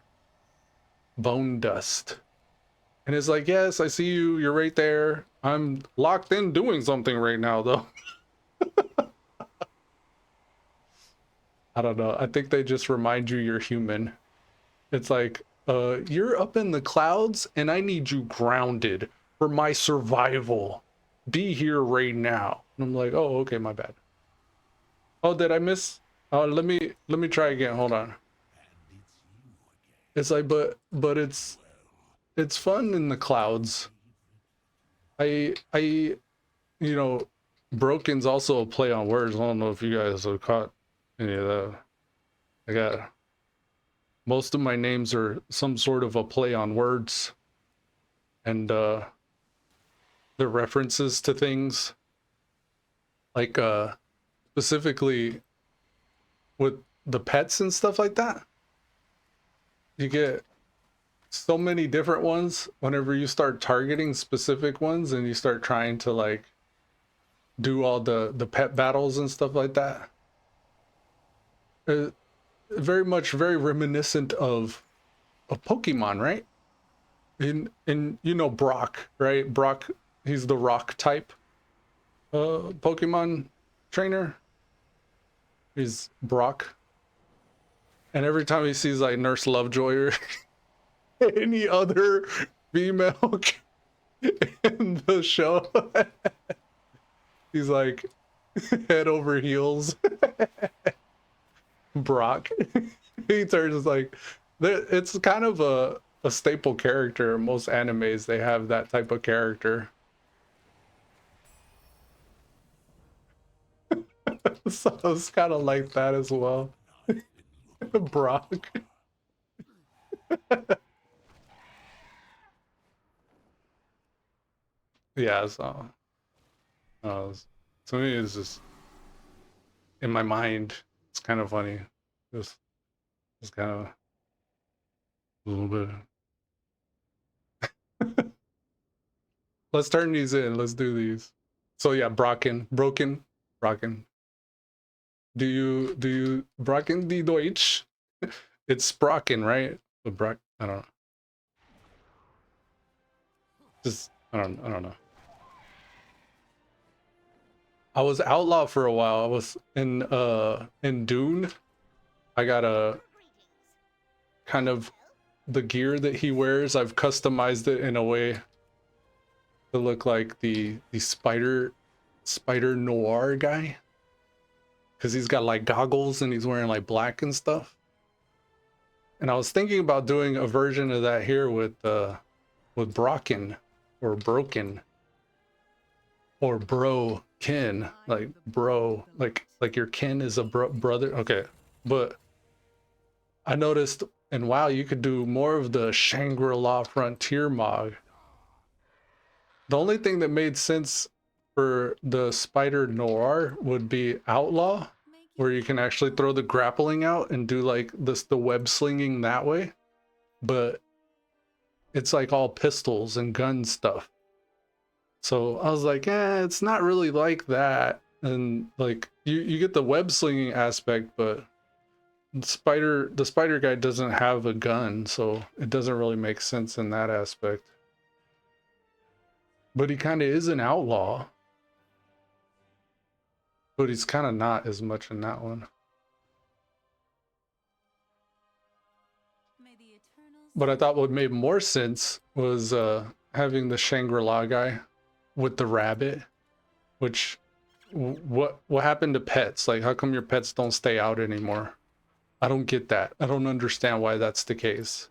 Bone dust. And it's like, yes, I see you, you're right there. I'm locked in doing something right now though. I don't know. I think they just remind you you're human. It's like, you're up in the clouds and I need you grounded for my survival. Be here right now. And I'm like, oh, okay, my bad. Oh, did I miss? Oh, let me try again. Hold on. It's like, but it's fun in the clouds. I you know, Brokin's also a play on words. I don't know if you guys have caught any of that. I got most of my names are some sort of a play on words, and they're references to things. Like specifically with the pets and stuff like that. You get so many different ones whenever you start targeting specific ones and you start trying to like do all the pet battles and stuff like that. Very reminiscent of Pokemon, right? And you know Brock, right? Brock, he's the rock type Pokemon trainer. He's Brock. And every time he sees like Nurse Lovejoy or any other female in the show, he's like head over heels. Brock. He turns like it's kind of a a staple character. In most animes, they have that type of character. So it's kind of like that as well. Brock. Yeah, so to me, it's just in my mind. It's kind of funny. It's kind of a little bit. Let's turn these in. Let's do these. So yeah, Brokin. Do you Brocken die Deutsch? It's Brocken, right? But Brock, I don't know. Just I don't know. I was outlaw for a while. I was in Dune. I got a kind of the gear that he wears. I've customized it in a way to look like the spider noir guy. Cause he's got like goggles and he's wearing like black and stuff. And I was thinking about doing a version of that here with Brokin or Broken or bro kin, like bro, like your kin is a brother. Okay, but I noticed and wow, you could do more of the Shangri-La Frontier mod. The only thing that made sense for the Spider Noir would be Outlaw, where you can actually throw the grappling out and do like this the web slinging that way, but it's like all pistols and gun stuff. So I was like, it's not really like that. And like you get the web slinging aspect, but the spider guy doesn't have a gun, so it doesn't really make sense in that aspect. But he kind of is an outlaw. But he's kind of not as much in that one. But I thought what made more sense was having the Shangri-La guy with the rabbit, which what happened to pets? Like, how come your pets don't stay out anymore? I don't get that. I don't understand why that's the case.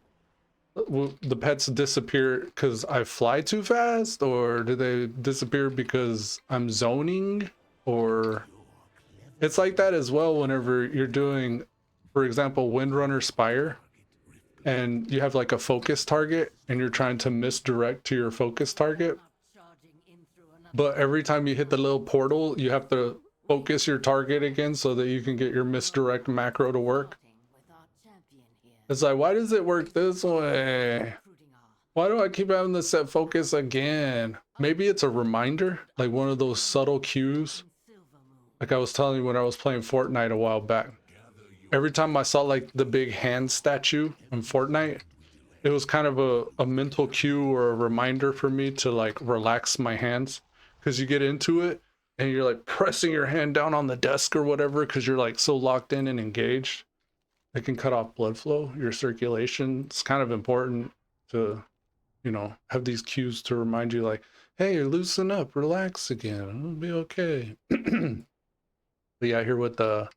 The pets disappear because I fly too fast, or do they disappear because I'm zoning? Or it's like that as well whenever you're doing, for example, Windrunner Spire, and you have like a focus target and you're trying to misdirect to your focus target. But every time you hit the little portal, you have to focus your target again so that you can get your misdirect macro to work. It's like, why does it work this way? Why do I keep having to set focus again? Maybe it's a reminder, like one of those subtle cues. Like I was telling you when I was playing Fortnite a while back. Every time I saw like the big hand statue in Fortnite, it was kind of a mental cue or a reminder for me to like relax my hands. Because you get into it and you're like pressing your hand down on the desk or whatever because you're like so locked in and engaged. It can cut off blood flow, your circulation. It's kind of important to, you know, have these cues to remind you like, hey, loosen up, relax again, it'll be okay. But yeah, here with the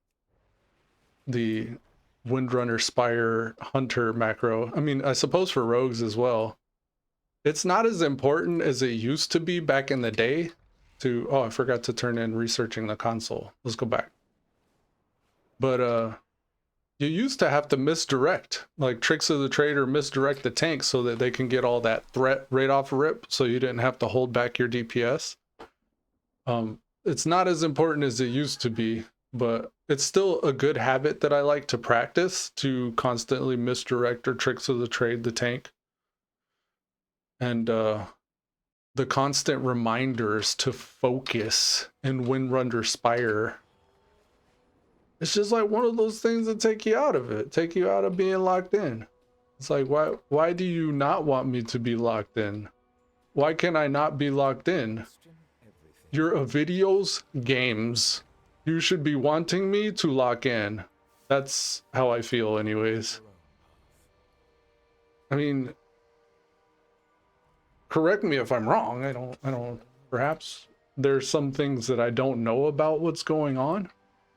Windrunner Spire Hunter macro, I mean, I suppose for rogues as well, it's not as important as it used to be back in the day to, oh, I forgot to turn in researching the console. Let's go back. But you used to have to misdirect, like Tricks of the Trade or misdirect the tank so that they can get all that threat right off rip, so you didn't have to hold back your DPS. It's not as important as it used to be, but it's still a good habit that I like to practice, to constantly misdirect or Tricks of the Trade the tank. And the constant reminders to focus in Windrunner Spire. It's just like one of those things that take you out of it, take you out of being locked in. It's like, why do you not want me to be locked in? Why can I not be locked in? You're a videos games. You should be wanting me to lock in. That's how I feel anyways. I mean, correct me if I'm wrong. I don't, perhaps there's some things that I don't know about what's going on.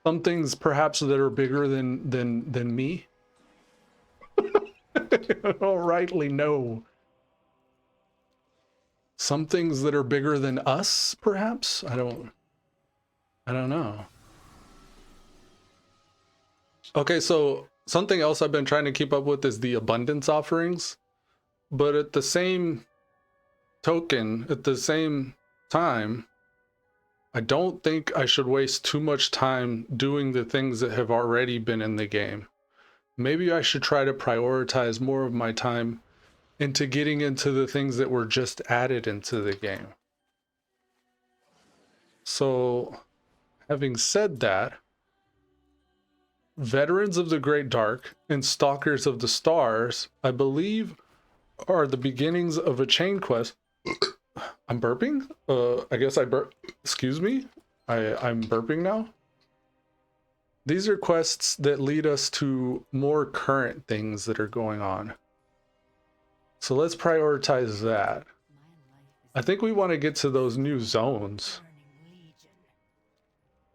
Some things perhaps that are bigger than me. I don't rightly know. Some things that are bigger than us, perhaps? I don't know. Okay, so something else I've been trying to keep up with is the abundance offerings. But at the same token, at the same time, I don't think I should waste too much time doing the things that have already been in the game. Maybe I should try to prioritize more of my time into getting into the things that were just added into the game. So, having said that, Veterans of the Great Dark and Stalkers of the Stars, I believe, are the beginnings of a chain quest. I'm burping? I guess I burp. Excuse me? I'm burping now? These are quests that lead us to more current things that are going on. So let's prioritize that. I think we want to get to those new zones.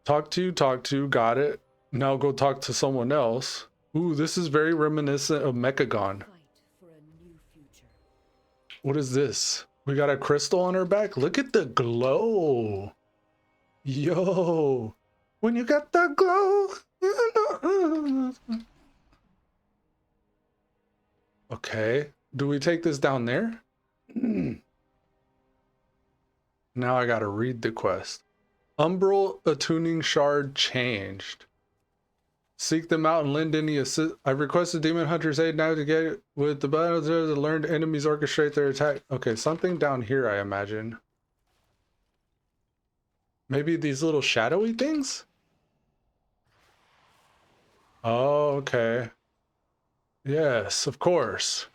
Talk to, got it. Now go talk to someone else. Ooh, this is very reminiscent of Mechagon. What is this? We got a crystal on our back? Look at the glow. Yo, when you got the glow. Okay, do we take this down there? Now I gotta read the quest. Umbral attuning shard changed. Seek them out and lend any assist. I've requested Demon Hunter's aid now to get with the battle to learn enemies orchestrate their attack. Okay, something down here, I imagine. Maybe these little shadowy things? Oh, okay. Yes, of course.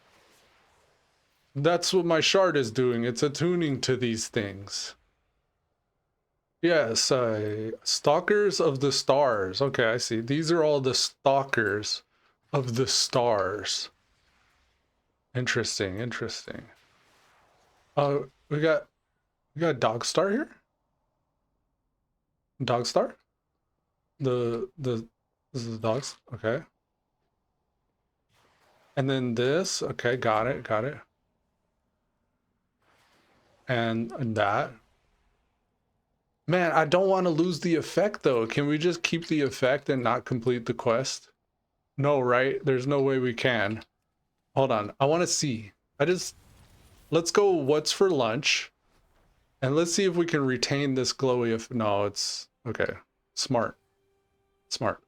That's what my shard is doing. It's attuning to these things. Yes, Stalkers of the Stars. Okay, I see. These are all the Stalkers of the Stars. Interesting, interesting. We got Dog Star here? Dog Star? This is the dogs. Okay. And then this. Okay, got it, got it. And that. Man, I don't want to lose the effect though. Can we just keep the effect and not complete the quest? No, right? There's no way we can. Hold on. I want to see. Let's go what's for lunch. And let's see if we can retain this glowy no, it's okay. Smart. Smart.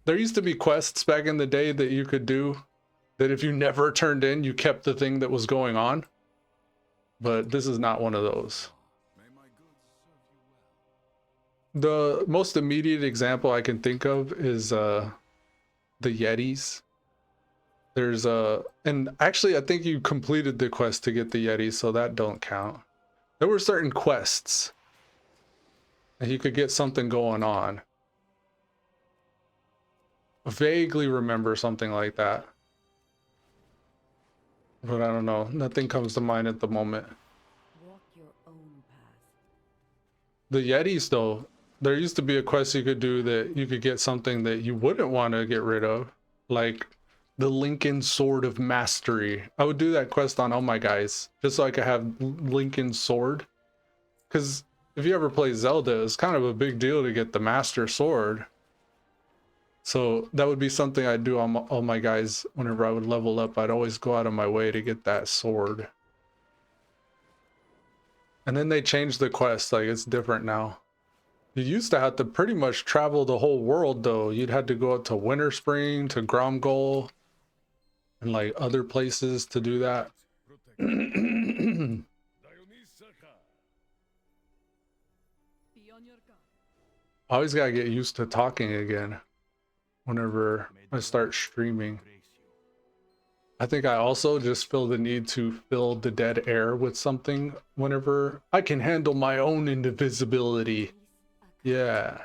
There used to be quests back in the day that you could do that if you never turned in, you kept the thing that was going on. But this is not one of those. The most immediate example I can think of is the Yetis. There's and actually I think you completed the quest to get the Yetis, so that don't count. There were certain quests and you could get something going on. I vaguely remember something like that. But I don't know. Nothing comes to mind at the moment. Walk your own path. The Yetis though, there used to be a quest you could do that you could get something that you wouldn't want to get rid of, like the Lincoln Sword of Mastery. I would do that quest on all my guys just so I could have Lincoln's Sword, because if you ever play Zelda, it's kind of a big deal to get the Master Sword. So that would be something I'd do on all my guys whenever I would level up. I'd always go out of my way to get that sword. And then they changed the quest, like it's different now. You used to have to pretty much travel the whole world though. You'd had to go out to Winter Spring, to Gromgol, and like other places to do that. Be on your guard. I always gotta get used to talking again whenever I start streaming. I think I also just feel the need to fill the dead air with something whenever I can handle my own invisibility. Yeah.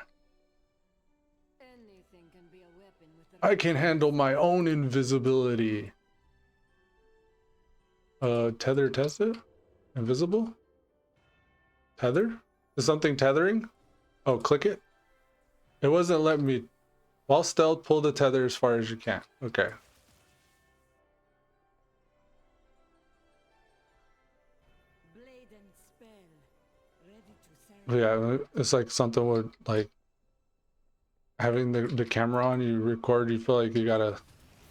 Anything can be a weapon with the I can handle my own invisibility. Tether tested? Invisible? Tether? Is something tethering? Oh, click it? It wasn't letting me. While stealth, pull the tether as far as you can. Okay. But yeah, it's like something with like having the camera on, you record, you feel like you gotta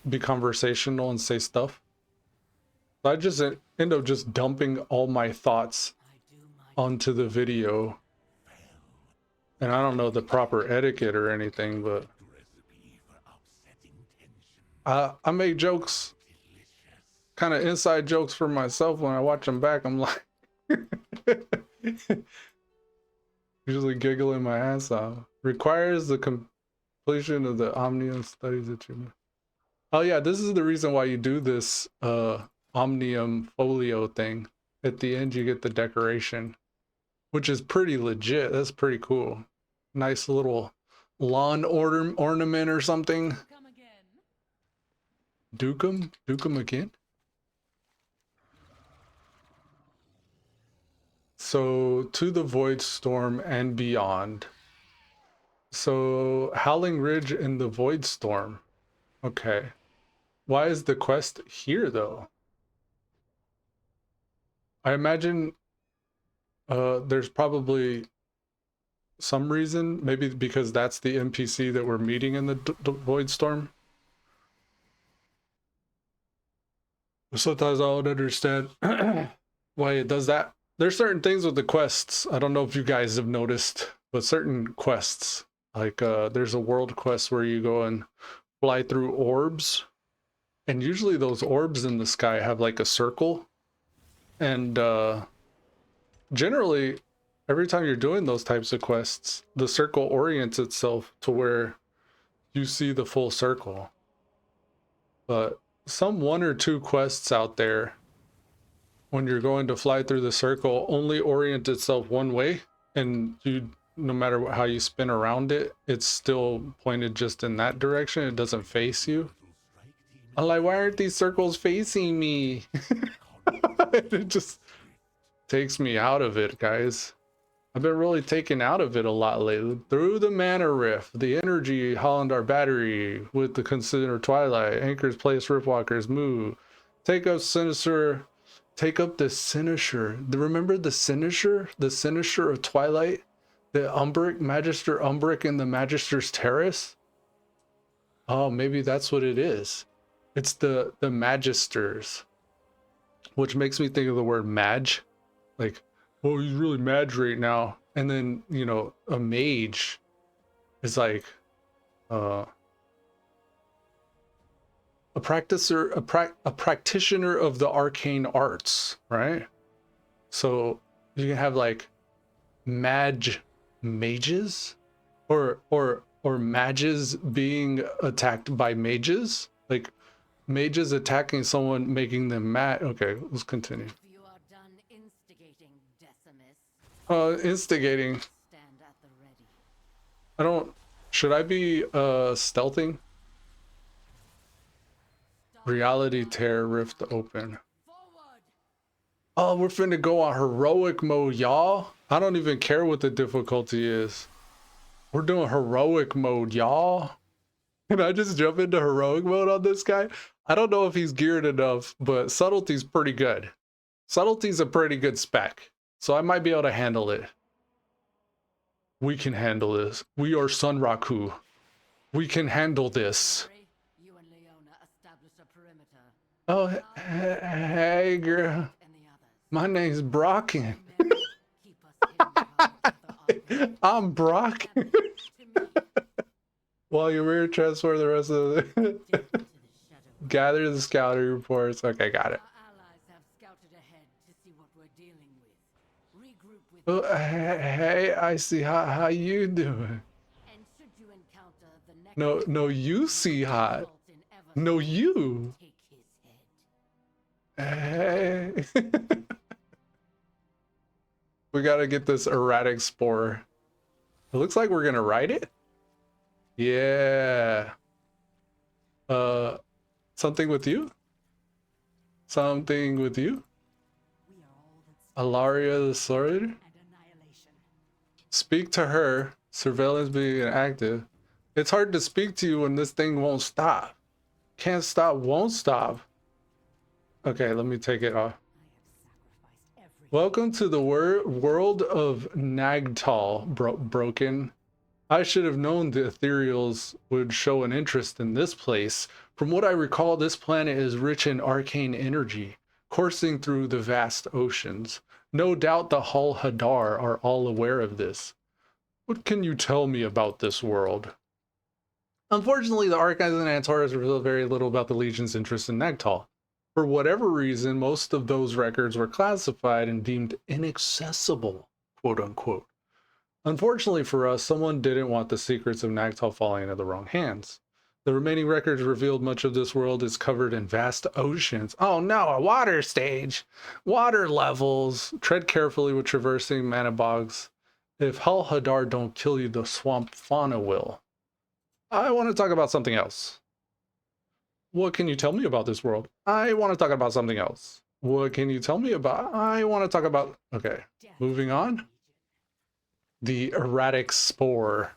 be conversational and say stuff. So I just end up just dumping all my thoughts onto the video. And I don't know the proper etiquette or anything, but I make jokes, kind of inside jokes for myself when I watch them back. I'm like, usually giggling my ass off. Requires the completion of the Omnium studies achievement. Oh yeah, this is the reason why you do this Omnium folio thing. At the end you get the decoration, which is pretty legit. That's pretty cool. Nice little lawn ornament or something. Come again. Dukem? Dukem again? So, to the Void Storm and beyond. So, Howling Ridge and the Void Storm. Okay. Why is the quest here, though? I imagine there's probably some reason. Maybe because that's the NPC that we're meeting in the Void Storm. Sometimes I don't understand why it does that. There's certain things with the quests. I don't know if you guys have noticed, but certain quests, like there's a world quest where you go and fly through orbs, and usually those orbs in the sky have like a circle, and generally every time you're doing those types of quests, the circle orients itself to where you see the full circle. But some 1 or 2 quests out there, when you're going to fly through the circle, only orient itself one way, and you, no matter how you spin around it, it's still pointed just in that direction. It doesn't face you. I'm like, why aren't these circles facing me? It just takes me out of it, guys. I've been really taken out of it a lot lately. Through the mana rift, the energy Hollandar battery with the consider twilight, anchors place riftwalkers move. Take up sinister. Take up the Sinister. Remember the Sinister? The Sinister of Twilight? The Umbric, Magister Umbric in the Magister's Terrace? Oh, maybe that's what it is. It's the Magisters. Which makes me think of the word mage. Like, oh, he's really mage right now. And then, you know, a mage is like a practitioner of the arcane arts, right? So you can have like mages or mages being attacked by mages, like mages attacking someone, making them mad. Okay, let's continue. You are done instigating, Decimus. Instigating. Stand at the ready. I don't. Should I be stealthing? Reality tear rift open. Forward. Oh, we're finna go on heroic mode, y'all. I don't even care what the difficulty is. We're doing heroic mode, y'all. Can I just jump into heroic mode on this guy? I don't know if he's geared enough, but subtlety's pretty good. Subtlety's a pretty good spec, so I might be able to handle it. We can handle this. We are Sunraku. We can handle this. You and Leona establish a perimeter. Oh, hey, girl. And the others. My name's Brokin. Men, keep us hidden while I'm Brokin. to me. While you're here, transfer the rest of the... Dip into the shadow. Gather the scouting reports. Okay, got it. Our allies have scouted ahead to see what we're dealing with. Regroup with Oh, hey, I see. How you doing? and should you encounter the next No, you see hot. assault in ever No, you. take his head. Hey. We gotta get this erratic spore. It looks like we're gonna ride it. Yeah. Something with you? Something with you? We are all that's Alaria the Sword? and annihilation. Speak to her. Surveillance being active. It's hard to speak to you when this thing won't stop. Can't stop, won't stop. Okay, let me take it off. I have sacrificed Welcome to the world of Nagtal, Brokin. I should have known the ethereals would show an interest in this place. From what I recall, this planet is rich in arcane energy, coursing through the vast oceans. No doubt the Hull Hadar are all aware of this. What can you tell me about this world? Unfortunately, the archives and Antares reveal very little about the Legion's interest in Nagtal. For whatever reason, most of those records were classified and deemed inaccessible, quote unquote. Unfortunately for us, someone didn't want the secrets of Nagtal falling into the wrong hands. The remaining records revealed much of this world is covered in vast oceans. Oh no, a water stage! Water levels! Tread carefully with traversing mana bogs. If Hull Hadar don't kill you, the swamp fauna will. I want to talk about something else. What can you tell me about this world? I want to talk about something else. What can you tell me about? I want to talk about... Okay, moving on. The erratic spore.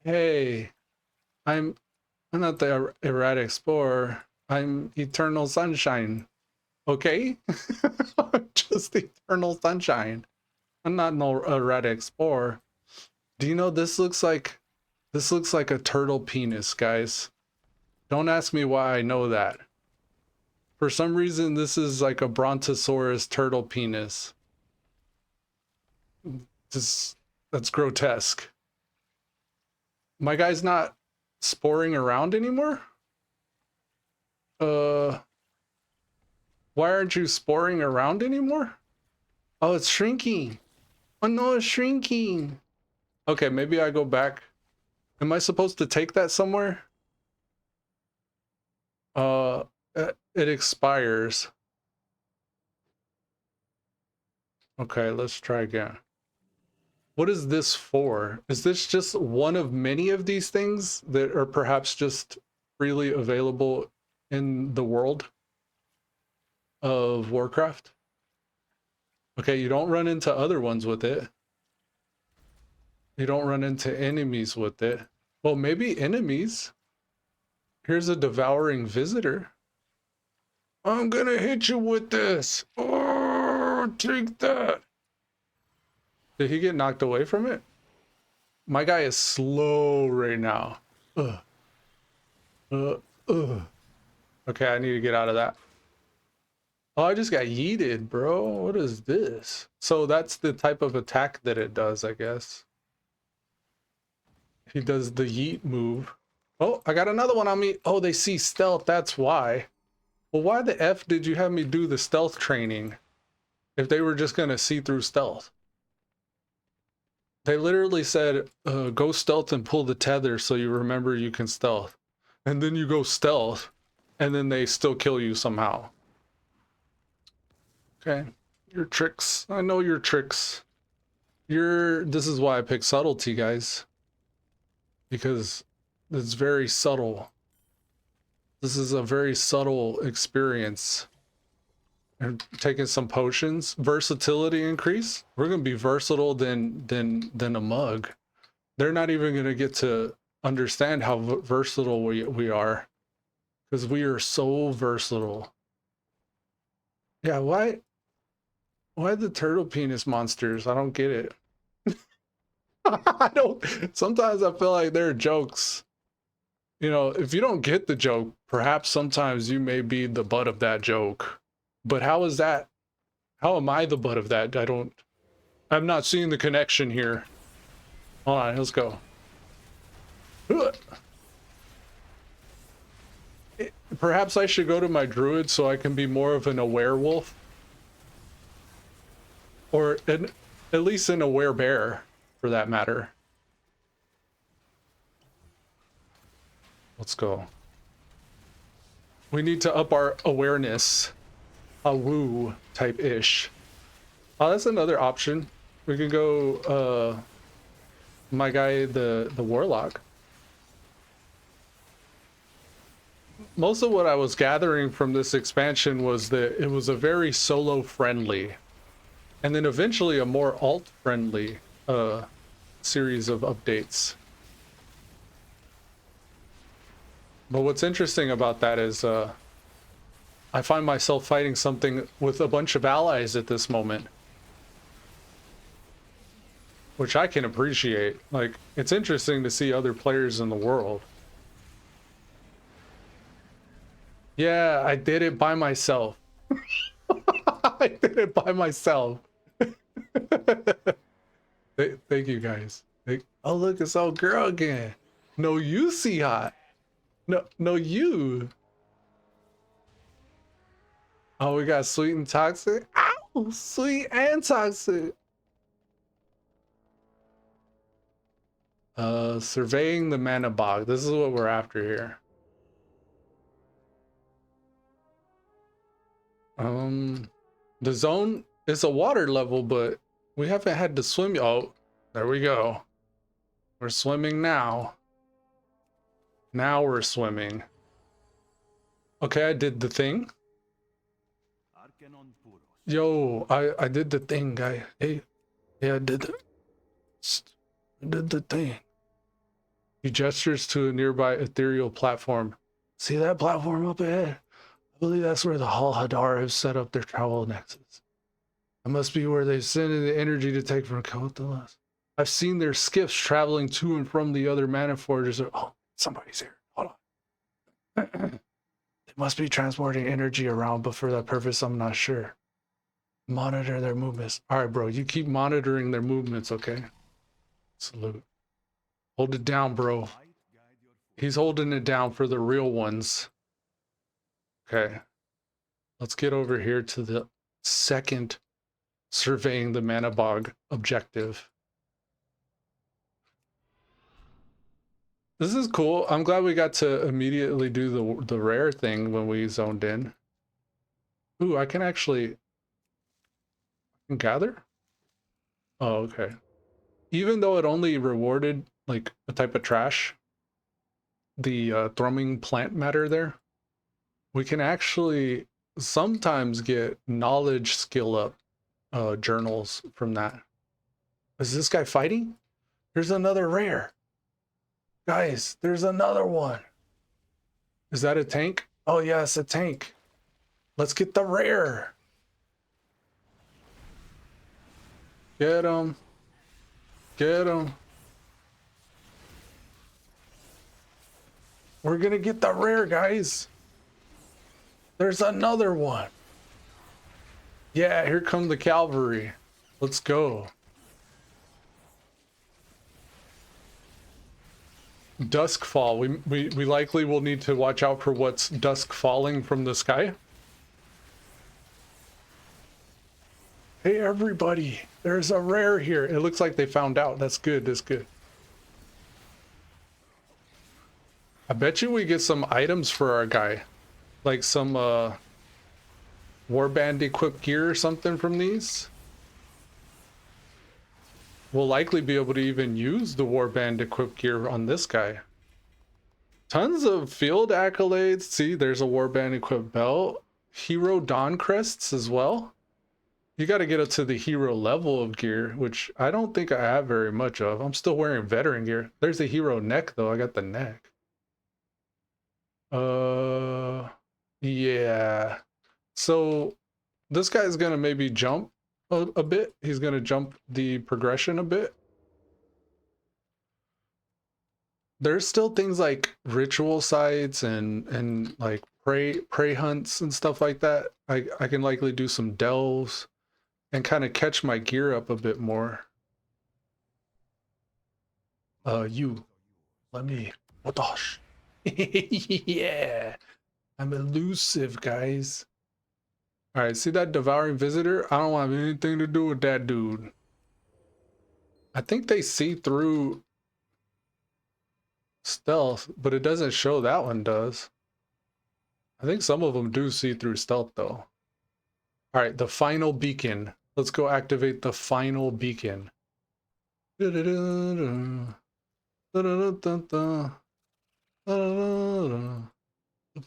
Hey, I'm not the erratic spore. I'm eternal sunshine. Okay? Just eternal sunshine. I'm not no erratic spore. Do you know this looks like a turtle penis, guys? Don't ask me why I know that. For some reason, this is like a brontosaurus turtle penis. That's grotesque. My guy's not sporing around anymore? Why aren't you sporing around anymore? Oh, it's shrinking. Oh no, it's shrinking. Okay, maybe I go back. Am I supposed to take that somewhere? It expires. Okay, let's try again. What is this for? Is this just one of many of these things that are perhaps just freely available in the world of Warcraft? Okay, you don't run into other ones with it. You don't run into enemies with it. Well, maybe enemies. Here's a devouring visitor. I'm gonna hit you with this. Oh, take that. Did he get knocked away from it? My guy is slow right now. Ugh. Okay, I need to get out of that. Oh, I just got yeeted, bro. What is this? So that's the type of attack that it does, I guess. He does the yeet move. Oh, I got another one on me. Oh, they see stealth. That's why. Well, why the F did you have me do the stealth training if they were just going to see through stealth? They literally said, go stealth and pull the tether so you remember you can stealth. And then you go stealth, and then they still kill you somehow. Okay, your tricks. I know your tricks. This is why I pick subtlety, guys. Because it's very subtle. This is a very subtle experience. And taking some potions, versatility increase. We're gonna be versatile than a mug. They're not even gonna get to understand how versatile we are, because we are so versatile. Yeah, why the turtle penis monsters? I don't get it. I don't. Sometimes I feel like they're jokes. You know, if you don't get the joke, perhaps sometimes you may be the butt of that joke. But how is that? How am I the butt of that? I'm not seeing the connection here. Hold on, let's go. Perhaps I should go to my druid so I can be more of an werewolf. Or at least an aware bear, for that matter. Let's go. We need to up our awareness. A woo type ish. Oh, that's another option. We can go my guy the warlock. Most of what I was gathering from this expansion was that it was a very solo friendly and then eventually a more alt friendly series of updates. But what's interesting about that is I find myself fighting something with a bunch of allies at this moment, which I can appreciate. Like, it's interesting to see other players in the world. Yeah, I did it by myself. I did it by myself. Thank you guys. Oh, look, it's old girl again. No, you see hot. No, you. Oh, we got sweet and toxic. Ow, sweet and toxic. Surveying the mana bog. This is what we're after here. The zone is a water level, but we haven't had to swim. Oh, there we go. We're swimming now. Now we're swimming. Okay, I did the thing. Yo, I did the thing, guy. Hey, yeah, I did the thing. He gestures to a nearby ethereal platform. See that platform up ahead? I believe that's where the Hal Hadar have set up their travel nexus. It must be where they send in the energy to take from Kotalas. I've seen their skiffs traveling to and from the other mana forges. Oh, somebody's here. Hold on. They must be transporting energy around, but for that purpose, I'm not sure. Monitor their movements. All right, bro. You keep monitoring their movements, okay? Salute. Hold it down, bro. He's holding it down for the real ones. Okay. Let's get over here to the second surveying the mana bog objective. This is cool. I'm glad we got to immediately do the rare thing when we zoned in. Ooh, I can actually gather? Oh, okay. Even though it only rewarded like a type of trash, the thrumming plant matter there, we can actually sometimes get knowledge skill up journals from that. Is this guy fighting? There's another rare. Guys, there's another one. Is that a tank? Oh yeah, it's a tank. Let's get the rare. Get him. Get him. We're gonna get the rare, guys. There's another one. Yeah, here come the cavalry. Let's go. Duskfall. We likely will need to watch out for what's dusk falling from the sky. Hey everybody, there's a rare here. It looks like they found out. That's good, that's good. I bet you we get some items for our guy. Like some warband equipped gear or something from these. We'll likely be able to even use the warband equipped gear on this guy. Tons of field accolades. See, there's a warband equipped belt. Hero Dawn crests as well. You got to get up to the hero level of gear, which I don't think I have very much of. I'm still wearing veteran gear. There's a hero neck though. I got the neck. Yeah. So this guy's gonna maybe jump a bit. He's gonna jump the progression a bit. There's still things like ritual sites and like prey hunts and stuff like that. I can likely do some delves and kind of catch my gear up a bit more. You let me. What gosh. Yeah. I'm elusive, guys. All right, see that devouring visitor? I don't have anything to do with that dude. I think they see through stealth, but it doesn't show that one does. I think some of them do see through stealth though. All right, the final beacon. Let's go activate the final beacon. The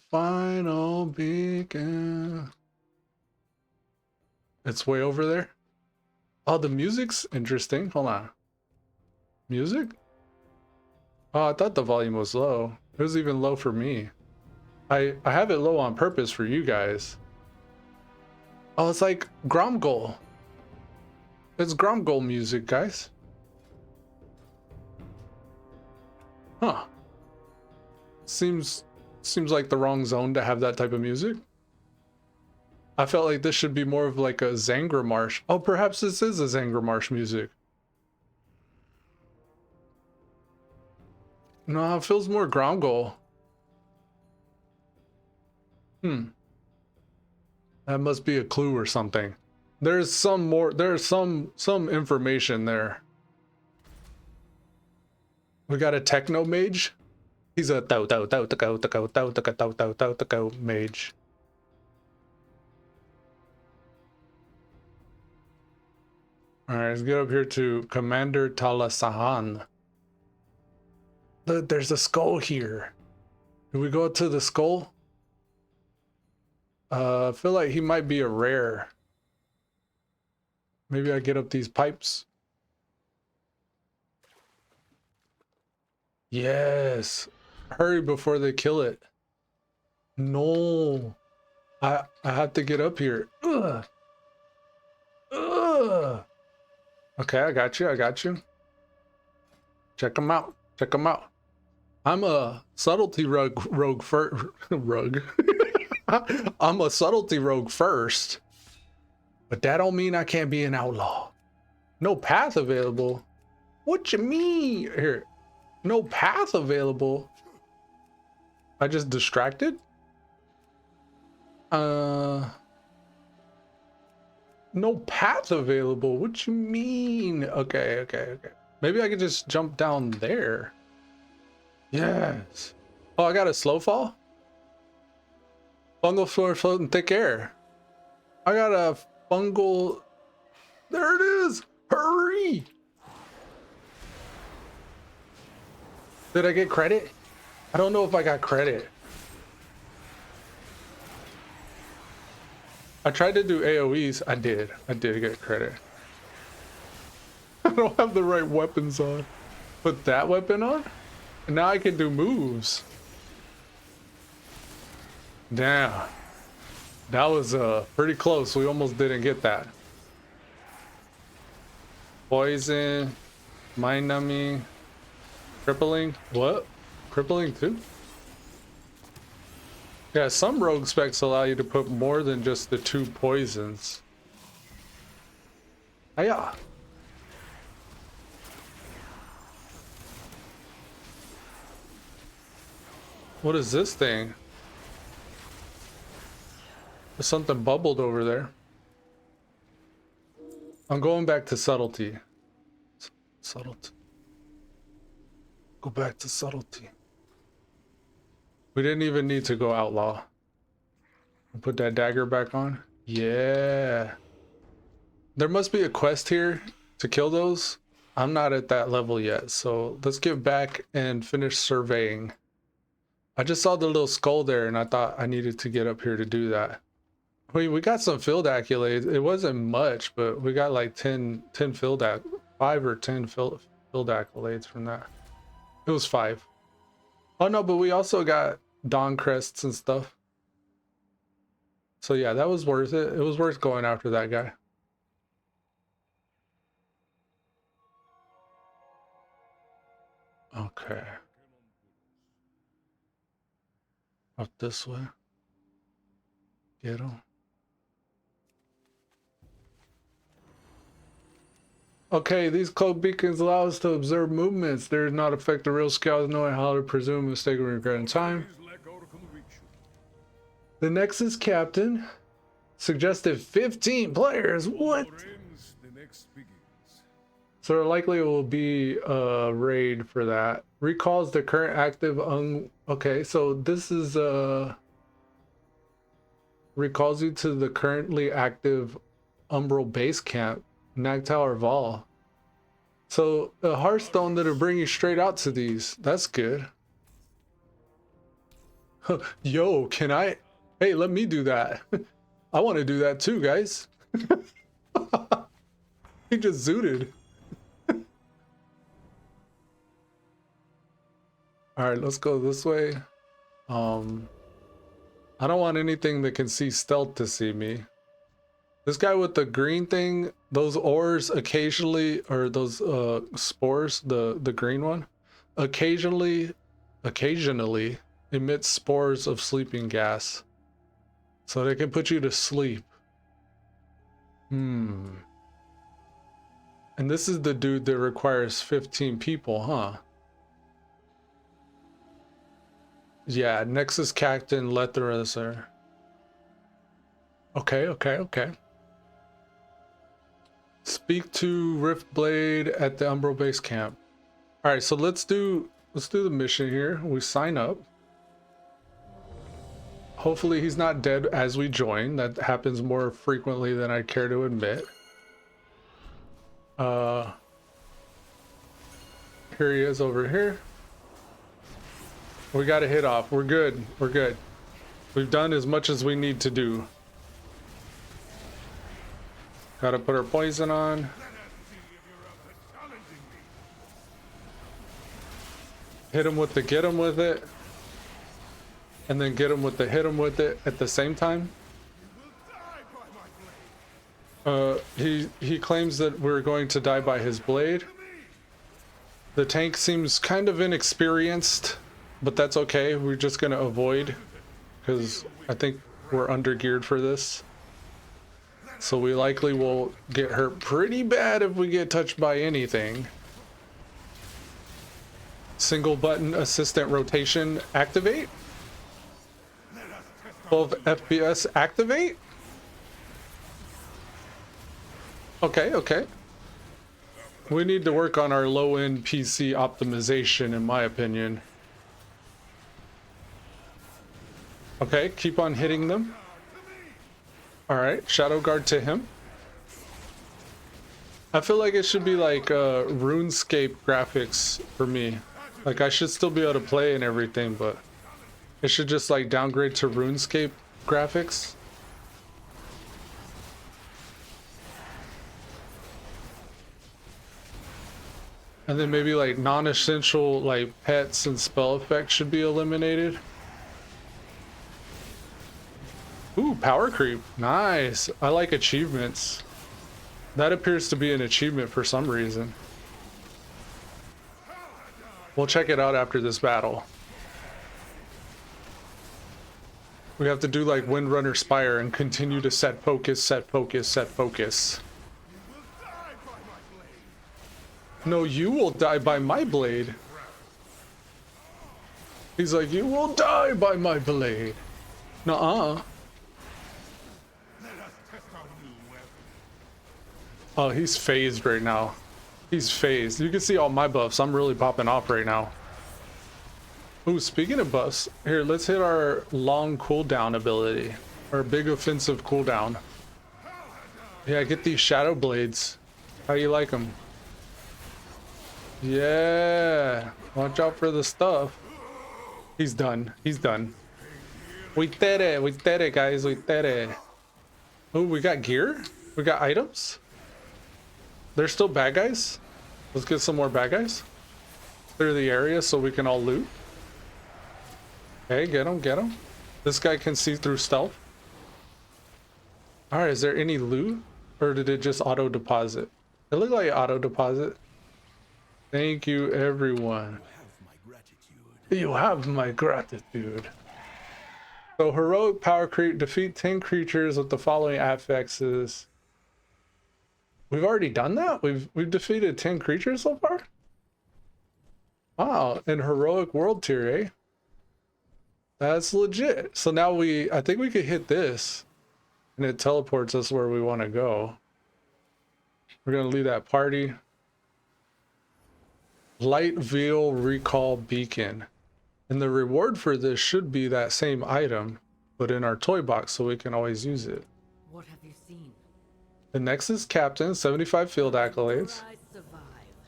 final beacon. It's way over there. Oh, the music's interesting. Hold on. Music? Oh, I thought the volume was low. It was even low for me. I have it low on purpose for you guys. Oh, it's like Gromgol. It's Gromgol music, guys. Huh. Seems like the wrong zone to have that type of music. I felt like this should be more of like a Zangramarsh. Oh, perhaps this is a Zangramarsh music. No, it feels more Gromgol. That must be a clue or something. There's some information there. We got a techno mage. He's a mage. Alright, let's get up here to Commander Talasahan. Look, there's a skull here. Do we go up to the skull? I feel like he might be a rare. Maybe I get up these pipes. Yes. Hurry before they kill it. No. I have to get up here. Ugh. Ugh. Okay, I got you. I got you. Check them out. Check them out. I'm a subtlety rogue rogue. I'm a subtlety rogue first, but that don't mean I can't be an outlaw. No path available. What you mean? Here, no path available. I just distracted. No path available. What you mean? Okay, okay, okay. Maybe I could just jump down there. Yes. Oh, I got a slow fall. Fungal floor float in thick air. I got a fungal. There it is. Hurry. Did I get credit? I don't know if I got credit. I tried to do AoEs. I did get credit. I don't have the right weapons on. Put that weapon on? And now I can do moves. Damn. That was pretty close. We almost didn't get that. Poison, mind numbing, crippling. What? Crippling too? Yeah, some rogue specs allow you to put more than just the 2 poisons. Hiya. What is this thing? There's something bubbled over there. I'm going back to subtlety. Subtlety. Go back to subtlety. We didn't even need to go outlaw. Put that dagger back on. Yeah. There must be a quest here to kill those. I'm not at that level yet, so let's get back and finish surveying. I just saw the little skull there and I thought I needed to get up here to do that. We got some field accolades. It wasn't much, but we got like 5 or 10 field accolades from that. It was 5. Oh no, but we also got Dawn crests and stuff. So yeah, that was worth it. It was worth going after that guy. Okay. Up this way. Get him. Okay, these cloak beacons allow us to observe movements. They do not affect the real scouts knowing how to presume a mistake or regret in time. The Nexus captain suggested 15 players. What? So likely it will be a raid for that. Recalls the current active okay, so this is recalls you to the currently active Umbral base camp, Nagtower Val. So a Hearthstone that'll bring you straight out to these. That's good. Yo, can I? Hey, let me do that. I want to do that too, guys. He just zooted. All right, let's go this way. I don't want anything that can see stealth to see me. This guy with the green thing, those ores occasionally, or those spores, the green one, occasionally emit spores of sleeping gas. So they can put you to sleep. And this is the dude that requires 15 people, huh? Yeah, Nexus Captain Letherazer. Okay. Speak to Riftblade at the Umbral base camp. All right, so let's do the mission here. We sign up. Hopefully he's not dead as we join. That happens more frequently than I care to admit. Here he is over here. We got to hit off. We're good. We've done as much as we need to do. Got to put our poison on. Hit him with the get him with it. And then get him with the hit him with it at the same time. He claims that we're going to die by his blade. The tank seems kind of inexperienced, but that's okay. We're just gonna avoid, because I think we're under geared for this. So we likely will get hurt pretty bad if we get touched by anything. Single button assistant rotation activate. 12 FPS activate. Okay. We need to work on our low-end PC optimization, in my opinion. Okay, keep on hitting them. Alright, Shadow Guard to him. I feel like it should be like RuneScape graphics for me. Like, I should still be able to play and everything, but it should just like downgrade to RuneScape graphics. And then maybe like non-essential like pets and spell effects should be eliminated. Ooh, power creep. Nice. I like achievements. That appears to be an achievement for some reason. We'll check it out after this battle. We have to do like Windrunner Spire and continue to set focus. No, you will die by my blade. He's like, you will die by my blade. Nuh-uh. Oh, he's phased right now. He's phased. You can see all my buffs. I'm really popping off right now. Ooh, speaking of buffs, here, let's hit our long cooldown ability. Our big offensive cooldown. Yeah, get these shadow blades. How do you like them? Yeah. Watch out for the stuff. He's done. We did it, guys. We did it. Oh, we got gear? We got items? There's still bad guys? Let's get some more bad guys. Clear the area so we can all loot. Okay, get him. This guy can see through stealth. Alright, is there any loot? Or did it just auto deposit? It looked like auto deposit. Thank you, everyone. You have my gratitude. So, heroic power creep, defeat 10 creatures with the following affixes. We've already done that? We've defeated 10 creatures so far? Wow, in heroic world tier, eh? That's legit. So now I think we could hit this and it teleports us where we want to go. We're going to leave that party. Light Veil Recall Beacon. And the reward for this should be that same item, but in our toy box so we can always use it. What have you seen? The Nexus Captain, 75 field accolades. I survive.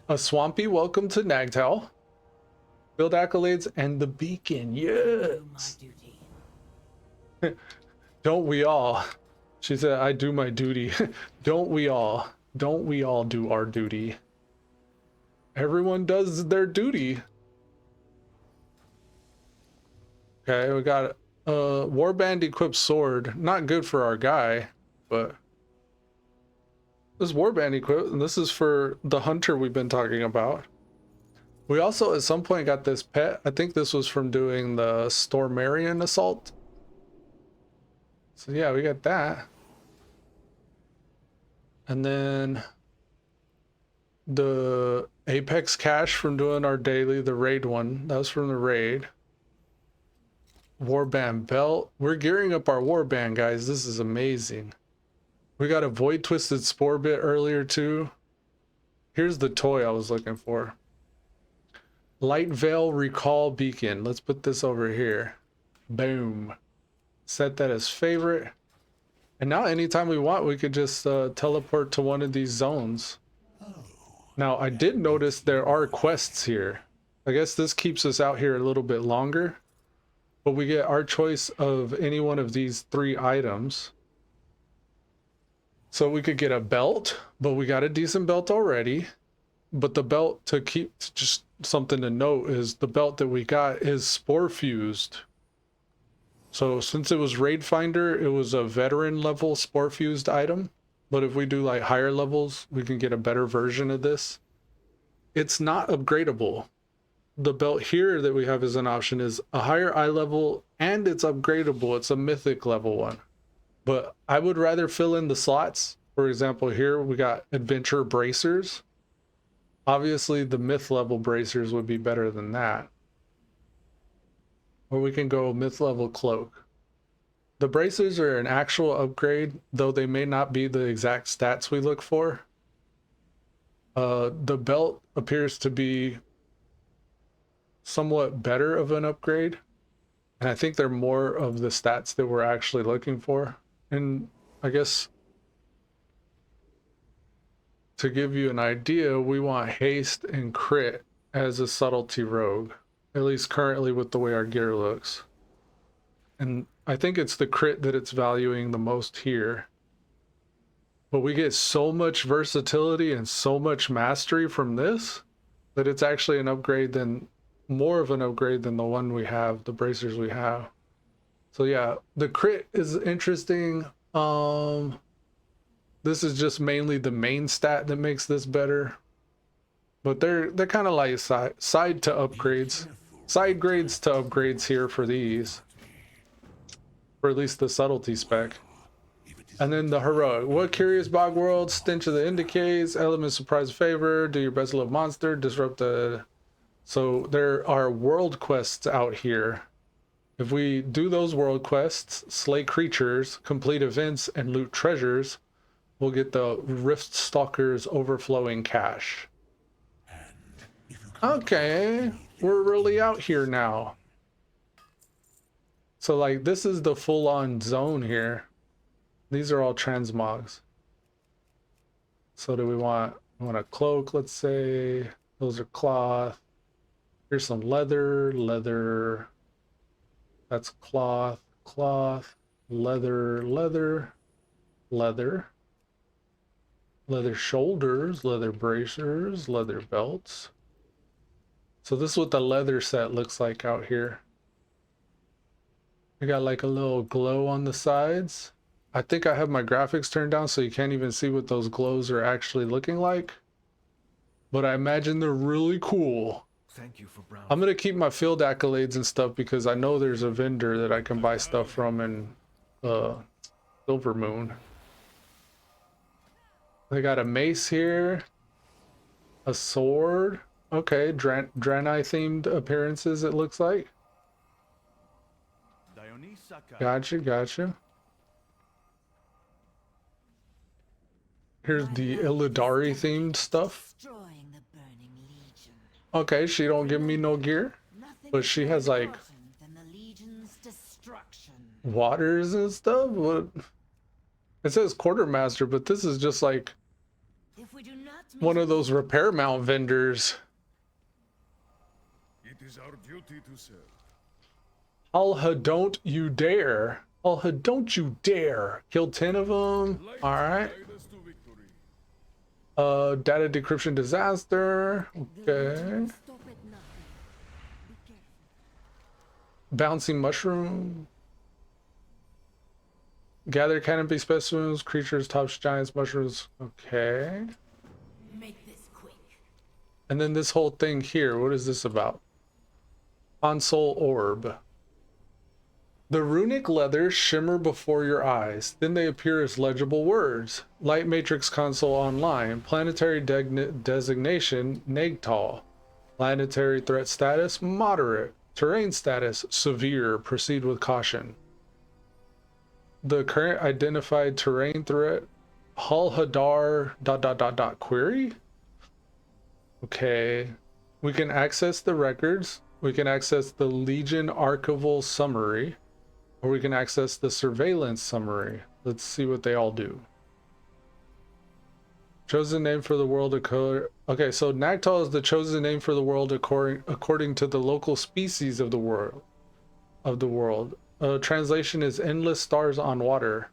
A swampy welcome to Nagtal. Field accolades and the beacon. Do my Yes. duty. Don't we all? She said, I do my duty. Don't we all? Don't we all do our duty? Everyone does their duty. Okay, we got Warband equipped sword. Not good for our guy, but this warband equipped, and this is for the hunter we've been talking about. We also at some point got this pet. I think this was from doing the Stormarian assault. So yeah, we got that. And then the Apex cache from doing our daily, the raid one. That was from the raid. Warband belt. We're gearing up our warband, guys. This is amazing. We got a Void Twisted Spore bit earlier too. Here's the toy I was looking for. Light Veil Recall Beacon. Let's put this over here. Boom. Set that as favorite. And now anytime we want, we could just teleport to one of these zones. Now, I did notice there are quests here. I guess this keeps us out here a little bit longer. But we get our choice of any one of these 3 items. So we could get a belt, but we got a decent belt already. But the belt, to keep, just something to note, is the belt that we got is spore fused. So since it was Raid Finder, it was a veteran level spore fused item. But if we do like higher levels, we can get a better version of this. It's not upgradable. The belt here that we have as an option is a higher eye level and it's upgradable. It's a mythic level one. But I would rather fill in the slots. For example, here we got adventure bracers. Obviously the myth level bracers would be better than that. Or we can go myth level cloak. The bracers are an actual upgrade, though they may not be the exact stats we look for. The belt appears to be somewhat better of an upgrade. And I think they're more of the stats that we're actually looking for. And I guess to give you an idea, we want haste and crit as a subtlety rogue. At least currently with the way our gear looks. And I think it's the crit that it's valuing the most here. But we get so much versatility and so much mastery from this that it's actually an upgrade than, more of an upgrade than the one we have, the bracers we have. So yeah, the crit is interesting. This is just mainly the main stat that makes this better. But they're kind of like side to upgrades. Side grades to upgrades here for these. For at least the subtlety spec. And then the heroic. What curious bog world? Stench of the Indicates. Element surprise favor. Do your best love monster. Disrupt the... So there are world quests out here. If we do those world quests, slay creatures, complete events, and loot treasures, we'll get the Rift Stalker's overflowing cache. Okay, we're really out here now. So like this is the full-on zone here. These are all transmogs. So do we want a cloak, let's say. Those are cloth. Here's some leather. That's cloth, leather shoulders, leather bracers, leather belts. So this is what the leather set looks like out here. We got like a little glow on the sides. I think I have my graphics turned down so you can't even see what those glows are actually looking like. But I imagine they're really cool. Thank you for brown. I'm gonna keep my field accolades and stuff because I know there's a vendor that I can buy stuff from in Silver Moon. They got a mace here, a sword. Okay, Draenei themed appearances it looks like. Gotcha. Here's the Illidari themed stuff. Okay, she don't give me no gear, but she has like waters and stuff. What? It says quartermaster, but this is just like one of those repair mount vendors. It is our duty to serve. Alha, don't you dare. Alha, don't you dare. Kill 10 of them. All right. Data decryption disaster. Okay. Bouncing mushroom. Gather canopy specimens, creatures, tops, giants, mushrooms. Okay. Make this quick. And then this whole thing here, what is this about? Console orb. The runic letters shimmer before your eyes. Then they appear as legible words. Light Matrix Console Online. Planetary designation, Nagtal. Planetary threat status, moderate. Terrain status, severe. Proceed with caution. The current identified terrain threat, Hull Hadar ... query? Okay. We can access the records. We can access the Legion archival summary. Or we can access the surveillance summary. Let's see what they all do. Chosen name for the world. Okay, so Nagtal is the chosen name for the world according to the local species of the world. Translation is endless stars on water.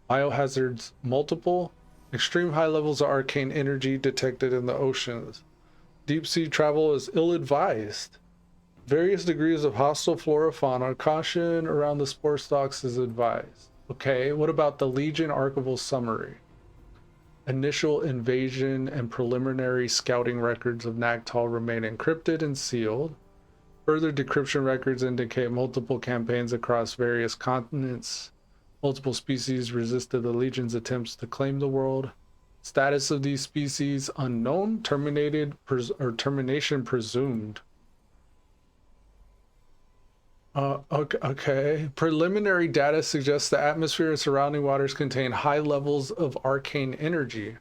Biohazards multiple. Extreme high levels of arcane energy detected in the oceans. Deep sea travel is ill-advised. Various degrees of hostile flora fauna. Caution around the spore stalks is advised. Okay, what about the Legion archival summary? Initial invasion and preliminary scouting records of Nagtal remain encrypted and sealed. Further decryption records indicate multiple campaigns across various continents. Multiple species resisted the Legion's attempts to claim the world. Status of these species unknown, terminated, or termination presumed. Okay. Preliminary data suggests the atmosphere and surrounding waters contain high levels of arcane energy.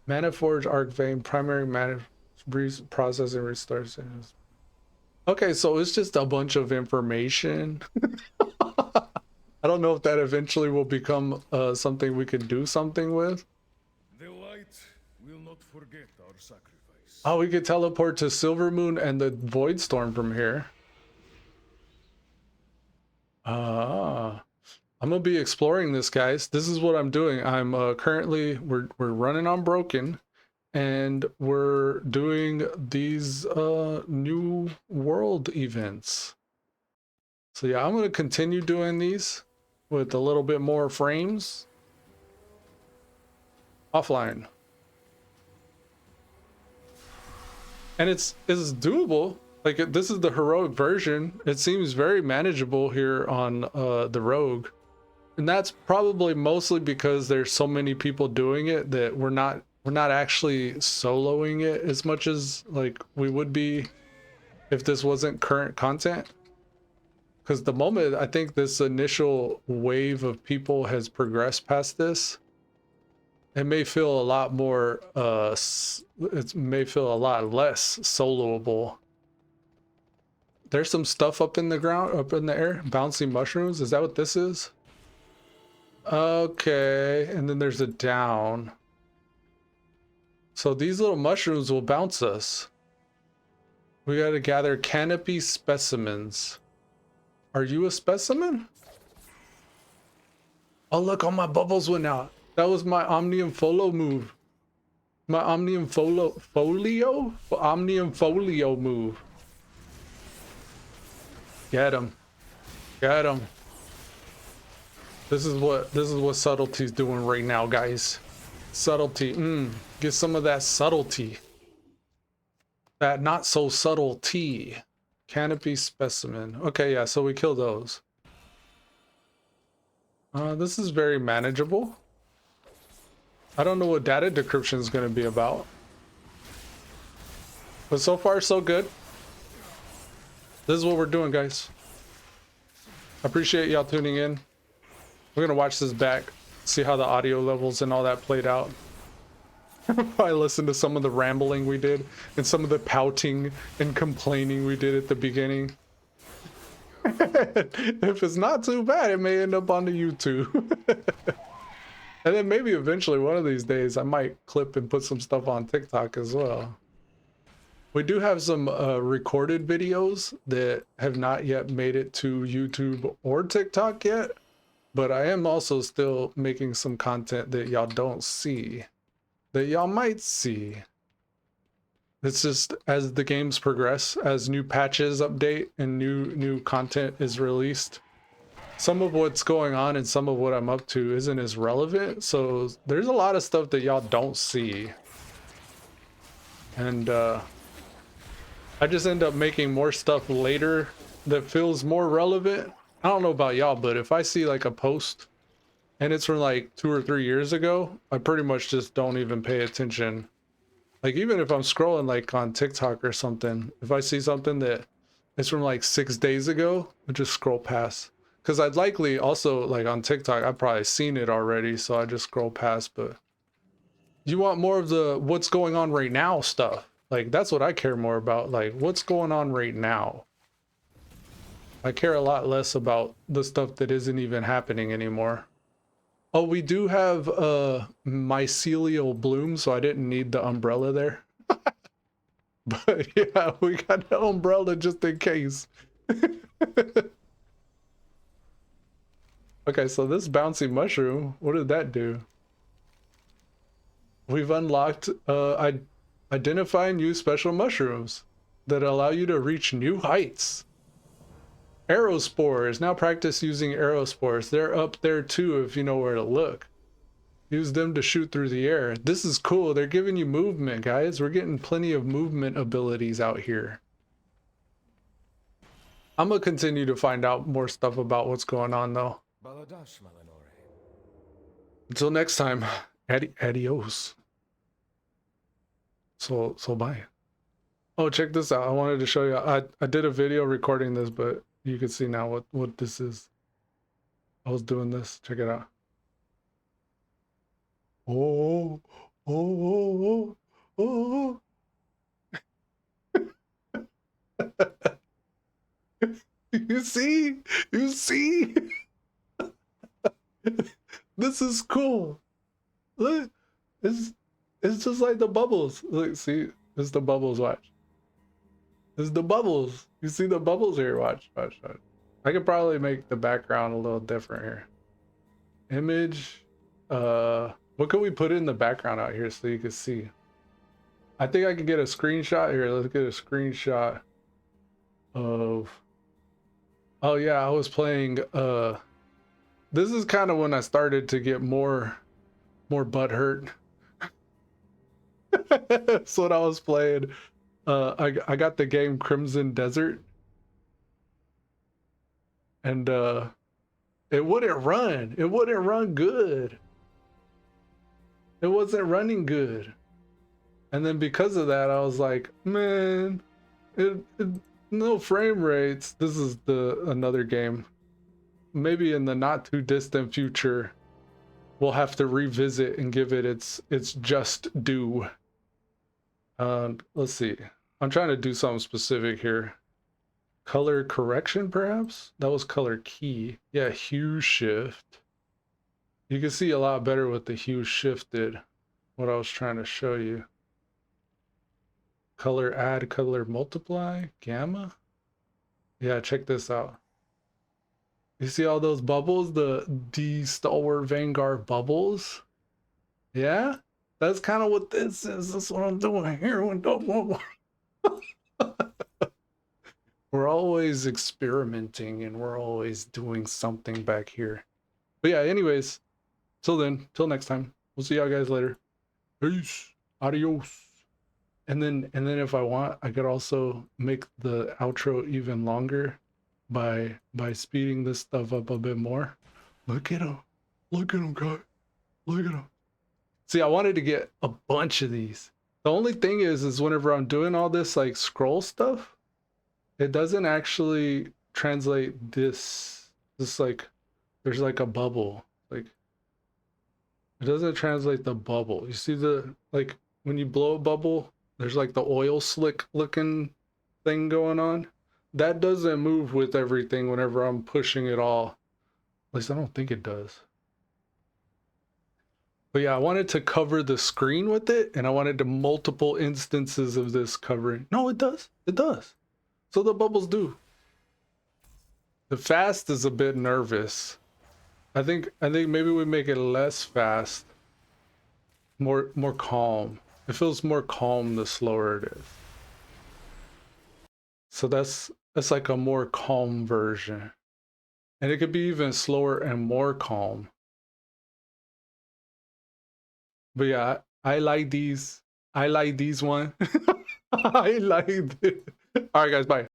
Maniforge, arc vein, primary mana processing restores. Okay, so it's just a bunch of information. I don't know if that eventually will become something we can do something with. The light will not forget our sacrifice. Oh, we could teleport to Silvermoon and the Void Storm from here. I'm gonna be exploring this, guys. This is what I'm doing. I'm currently we're running on Brokin, and we're doing these new world events. So yeah, I'm gonna continue doing these with a little bit more frames offline, and it's doable. Like, this is the heroic version. It seems very manageable here on the Rogue. And that's probably mostly because there's so many people doing it that we're not actually soloing it as much as like we would be if this wasn't current content. Because the moment I think this initial wave of people has progressed past this, it may feel a lot more it may feel a lot less soloable. There's some stuff up in the ground, up in the air. Bouncing mushrooms. Is that what this is? Okay. And then there's a down. So these little mushrooms will bounce us. We got to gather canopy specimens. Are you a specimen? Oh, look, all my bubbles went out. That was my Omnium Folio move. My Omnium Folio? Omnium Folio move. Get him. Get him. This is what Subtlety's doing right now, guys. Subtlety. Get some of that subtlety. That not so subtle tea. Canopy specimen. Okay, yeah, so we kill those. This is very manageable. I don't know what data decryption is going to be about. But so far, so good. This is what we're doing, guys. I appreciate y'all tuning in. We're gonna watch this back, see how the audio levels and all that played out. Probably listen to some of the rambling we did and some of the pouting and complaining we did at the beginning. If it's not too bad, it may end up on the YouTube. And then maybe eventually one of these days I might clip and put some stuff on TikTok as well. We do have some recorded videos that have not yet made it to YouTube or TikTok yet, but I am also still making some content that y'all don't see, that y'all might see. It's just as the games progress, as new patches update and new content is released, some of what's going on and some of what I'm up to isn't as relevant. So there's a lot of stuff that y'all don't see. And I just end up making more stuff later that feels more relevant. I don't know about y'all, but if I see like a post and it's from like 2 or 3 years ago, I pretty much just don't even pay attention. Like even if I'm scrolling like on TikTok or something, if I see something that is from like 6 days ago, I just scroll past. Because I'd likely also like on TikTok, I've probably seen it already, so I just scroll past. But you want more of the what's going on right now stuff. Like that's what I care more about. Like what's going on right now. I care a lot less about the stuff that isn't even happening anymore. Oh, we do have mycelial bloom, so I didn't need the umbrella there. But yeah, we got the umbrella just in case. Okay, so this bouncy mushroom, what did that do? We've unlocked identify new special mushrooms that allow you to reach new heights. Aerospores. Now practice using aerospores. They're up there too if you know where to look. Use them to shoot through the air. This is cool. They're giving you movement, guys. We're getting plenty of movement abilities out here. I'm gonna continue to find out more stuff about what's going on though. Baladash, Malinore. Until next time, adios. So bye. Oh, check this out. I wanted to show you. I did a video recording this, but you can see now what this is. I was doing this. Check it out. Oh, oh, oh, oh. You see? You see? This is cool. Look, it's just like the bubbles. Look, see, it's the bubbles. Watch. It's the bubbles. You see the bubbles here? Watch. I could probably make the background a little different here. Image. What could we put in the background out here so you can see? I think I could get a screenshot here. Let's get a screenshot of. Oh yeah, I was playing. This is kind of when I started to get more butthurt. That's what I was playing. I got the game Crimson Desert, and it wouldn't run. It wouldn't run good. It wasn't running good. And then because of that, I was like, man, no frame rates. This is another game. Maybe in the not too distant future, we'll have to revisit and give it its just due. Let's see. I'm trying to do something specific here. Color correction, perhaps? That was color key. Yeah, hue shift. You can see a lot better with the hue shifted. What I was trying to show you. Color add, color multiply, gamma. Yeah, check this out. You see all those bubbles? The Stalwart Vanguard bubbles? Yeah? That's kind of what this is. That's what I'm doing here. We're always experimenting and we're always doing something back here. But yeah, anyways, till then, till next time. We'll see y'all guys later. Peace. Adios. And then if I want, I could also make the outro even longer by speeding this stuff up a bit more. Look at him. Look at him, guys. Look at him. See, I wanted to get a bunch of these. The only thing is whenever I'm doing all this like scroll stuff, it doesn't actually translate this like there's like a bubble. Like it doesn't translate the bubble. You see the like when you blow a bubble, there's like the oil slick looking thing going on. That doesn't move with everything whenever I'm pushing it all. At least I don't think it does. But yeah, I wanted to cover the screen with it, and I wanted to multiple instances of this covering. No, it does. It does. So the bubbles do. The fast is a bit nervous. I think maybe we make it less fast. More calm. It feels more calm the slower it is. So that's like a more calm version. And it could be even slower and more calm. But yeah, I like these. I like these one. I like this. All right, guys, bye.